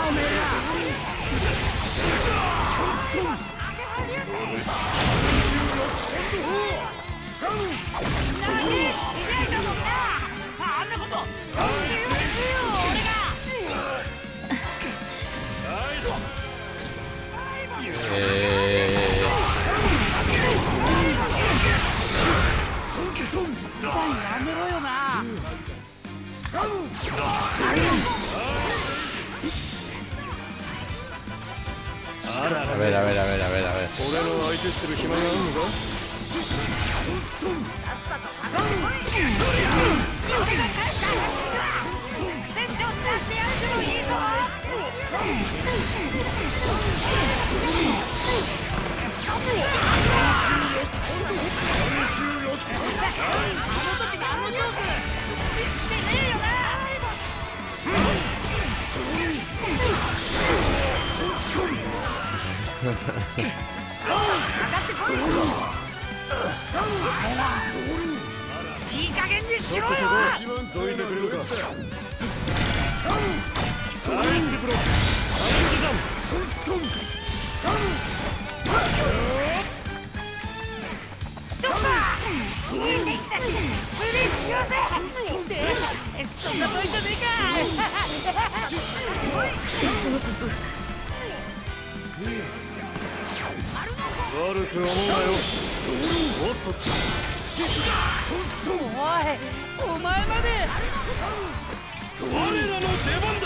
おめえら。あんなことそんな言わせよ、俺が。やめろよな。A ver, ver, a ver, a ver, a ver, a ver. 俺の相手してる暇があるのか。いい加減にしろよ。どいてくれるか。ナイスブロック。ちょっと浮いてきたしプレイしようぜ。ってそんな場合じゃねえか。悪く思うなよ。おっとっと。おい、お前まで。我らの出番だ。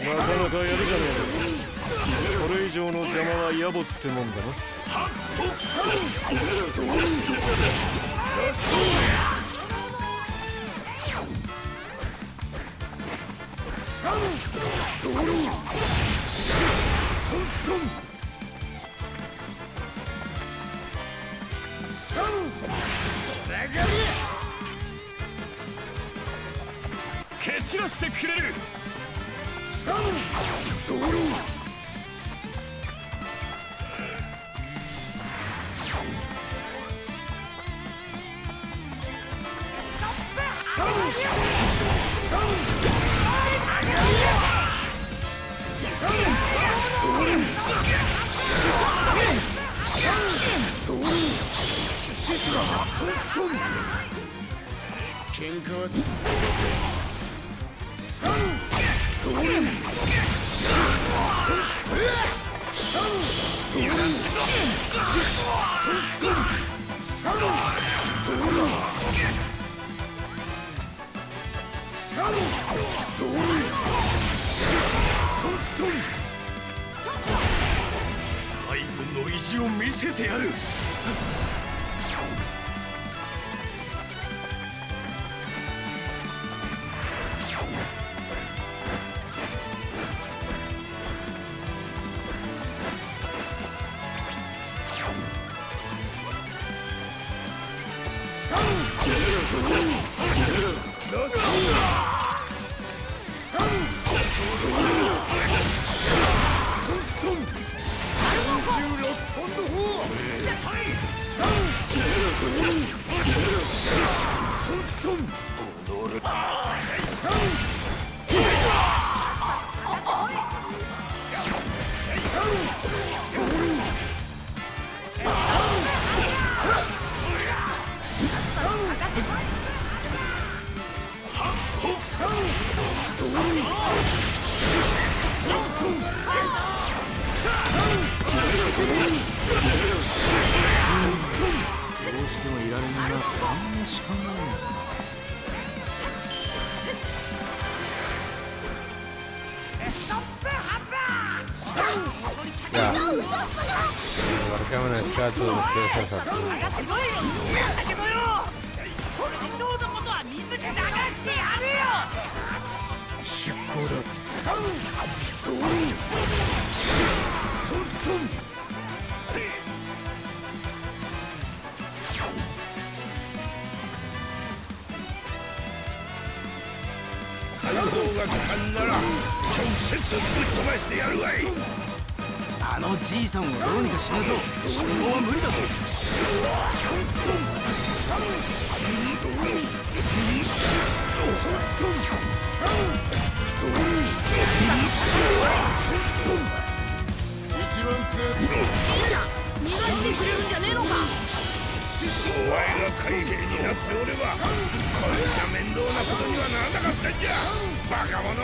なかなかやるじゃねえの。これ以上の邪魔は野暮ってもんだな。蹴散らしてくれる。喧嘩は海軍の意地を見せてやる。Ya. Marcame una escato de ustedes a これでショーのことは水に流してやるよ。出航だ。反動がかかんなら直接ぶっ飛ばしてやるわい。あのじいさんをどうにかしないと出航は無理だぞ。じいちゃん逃がしてくれるんじゃねえのか。お前が海兵になっておればこんな面倒なことにはならなかったんじゃバカ者。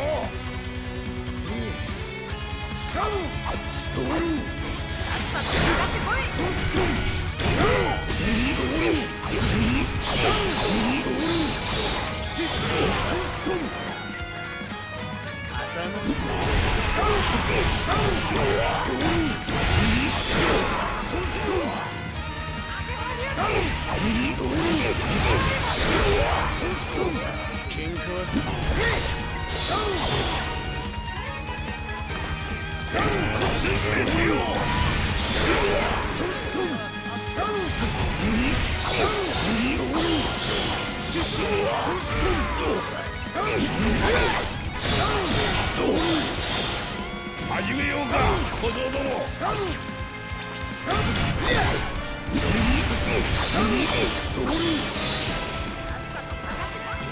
始めようか小僧ども。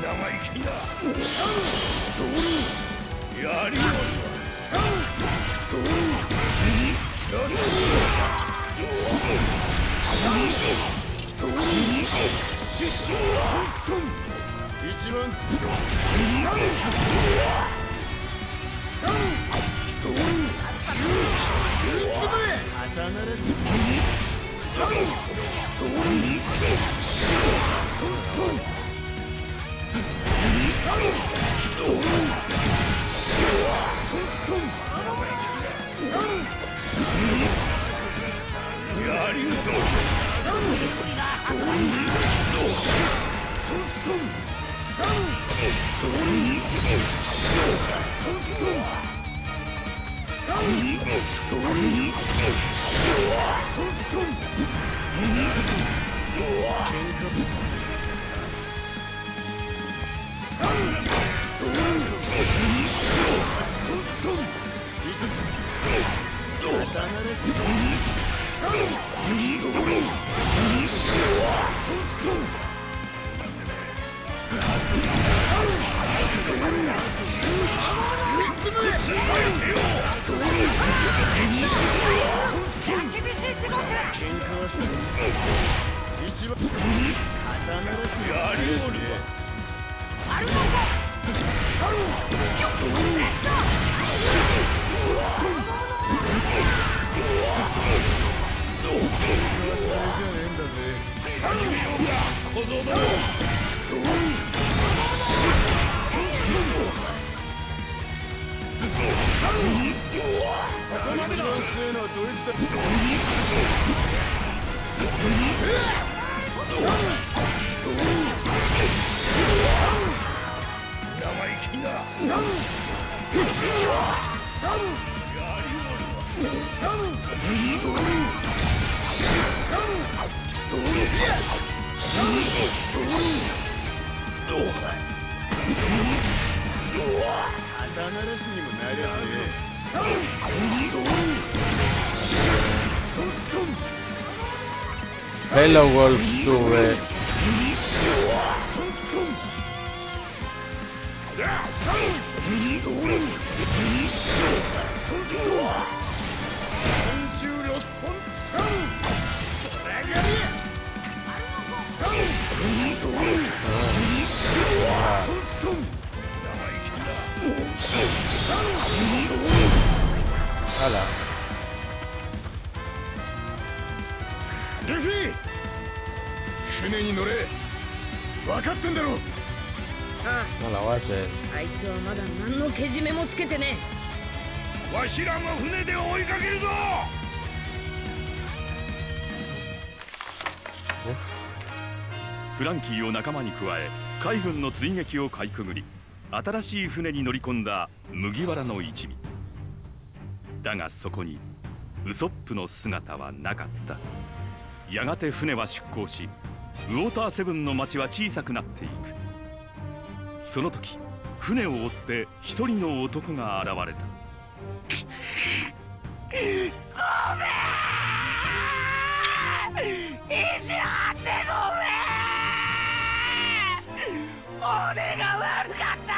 生意気なやりよHello Wolf Tube. Hala. ルフィ、船に乗れ。分かってんだろ。ああ、あいつはまだ何のけじめもつけてねえ。わしらも船で追いかけるぞ。フランキーを仲間に加え海軍の追撃をかいくぐり新しい船に乗り込んだ麦わらの一味だが、そこにウソップの姿はなかった。やがて船は出港し、ウォーターセブンの町は小さくなっていく。その時船を追って一人の男が現れた。ごめん、意地張ってごめん。俺が悪かった。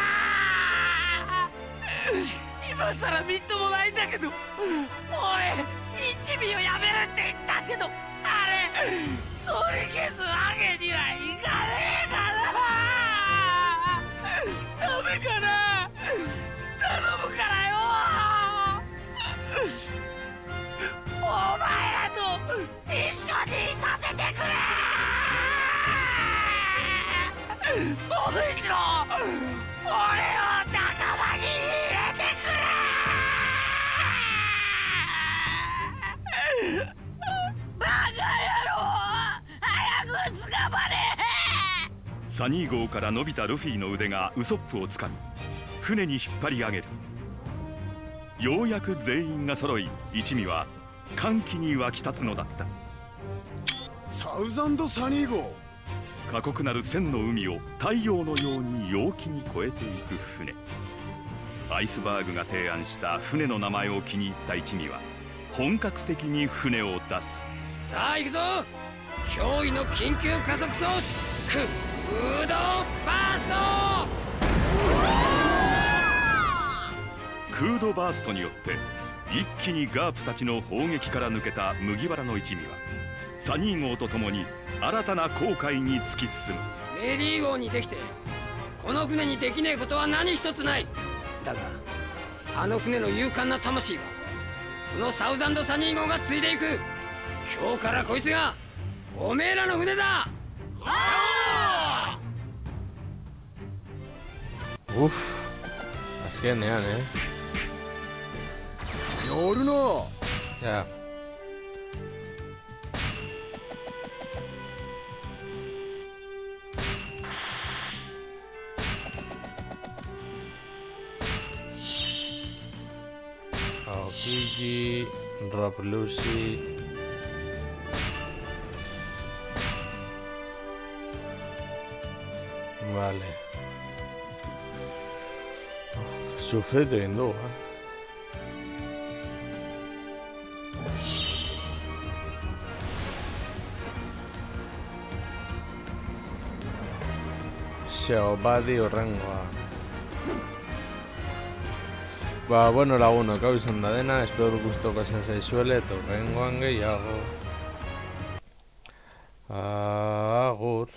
今さらみっともないんだけど、俺一味をやめるって言ったけど、あれ取り消すわけにはいかねえかな。ダメかな。頼むからよ。お前らと一緒にいさせてくれ。もう一度俺を仲間に入れてくれ。バカ野郎、早く捕まれ。サニー号から伸びたルフィの腕がウソップをつかみ船に引っ張り上げる。ようやく全員が揃い、一味は歓喜に沸き立つのだった。サウザンドサニー号。過酷なる千の海を太陽のように陽気に越えていく船。アイスバーグが提案した船の名前を気に入った一味は本格的に船を出す。さあ行くぞ。驚異の緊急加速装置クードバースト。クードバーストによって一気にガープたちの砲撃から抜けた麦わらの一味はサニー号と共に新たな航海に突き進む。レディー号にできてこの船にできねえことは何一つない。だがあの船の勇敢な魂はこのサウザンドサニー号が継いでいく。今日からこいつがおめえらの船だ。Uf, es genial, ¡Yorno! Ya. Aokiji, Rob Lucy. Vale. Sufriendo, Xiaobadi o Rengoa. Bueno, la 1, que hoy son Dadena, espero que gusto que se suele, Torrengoangue y hago. Agur.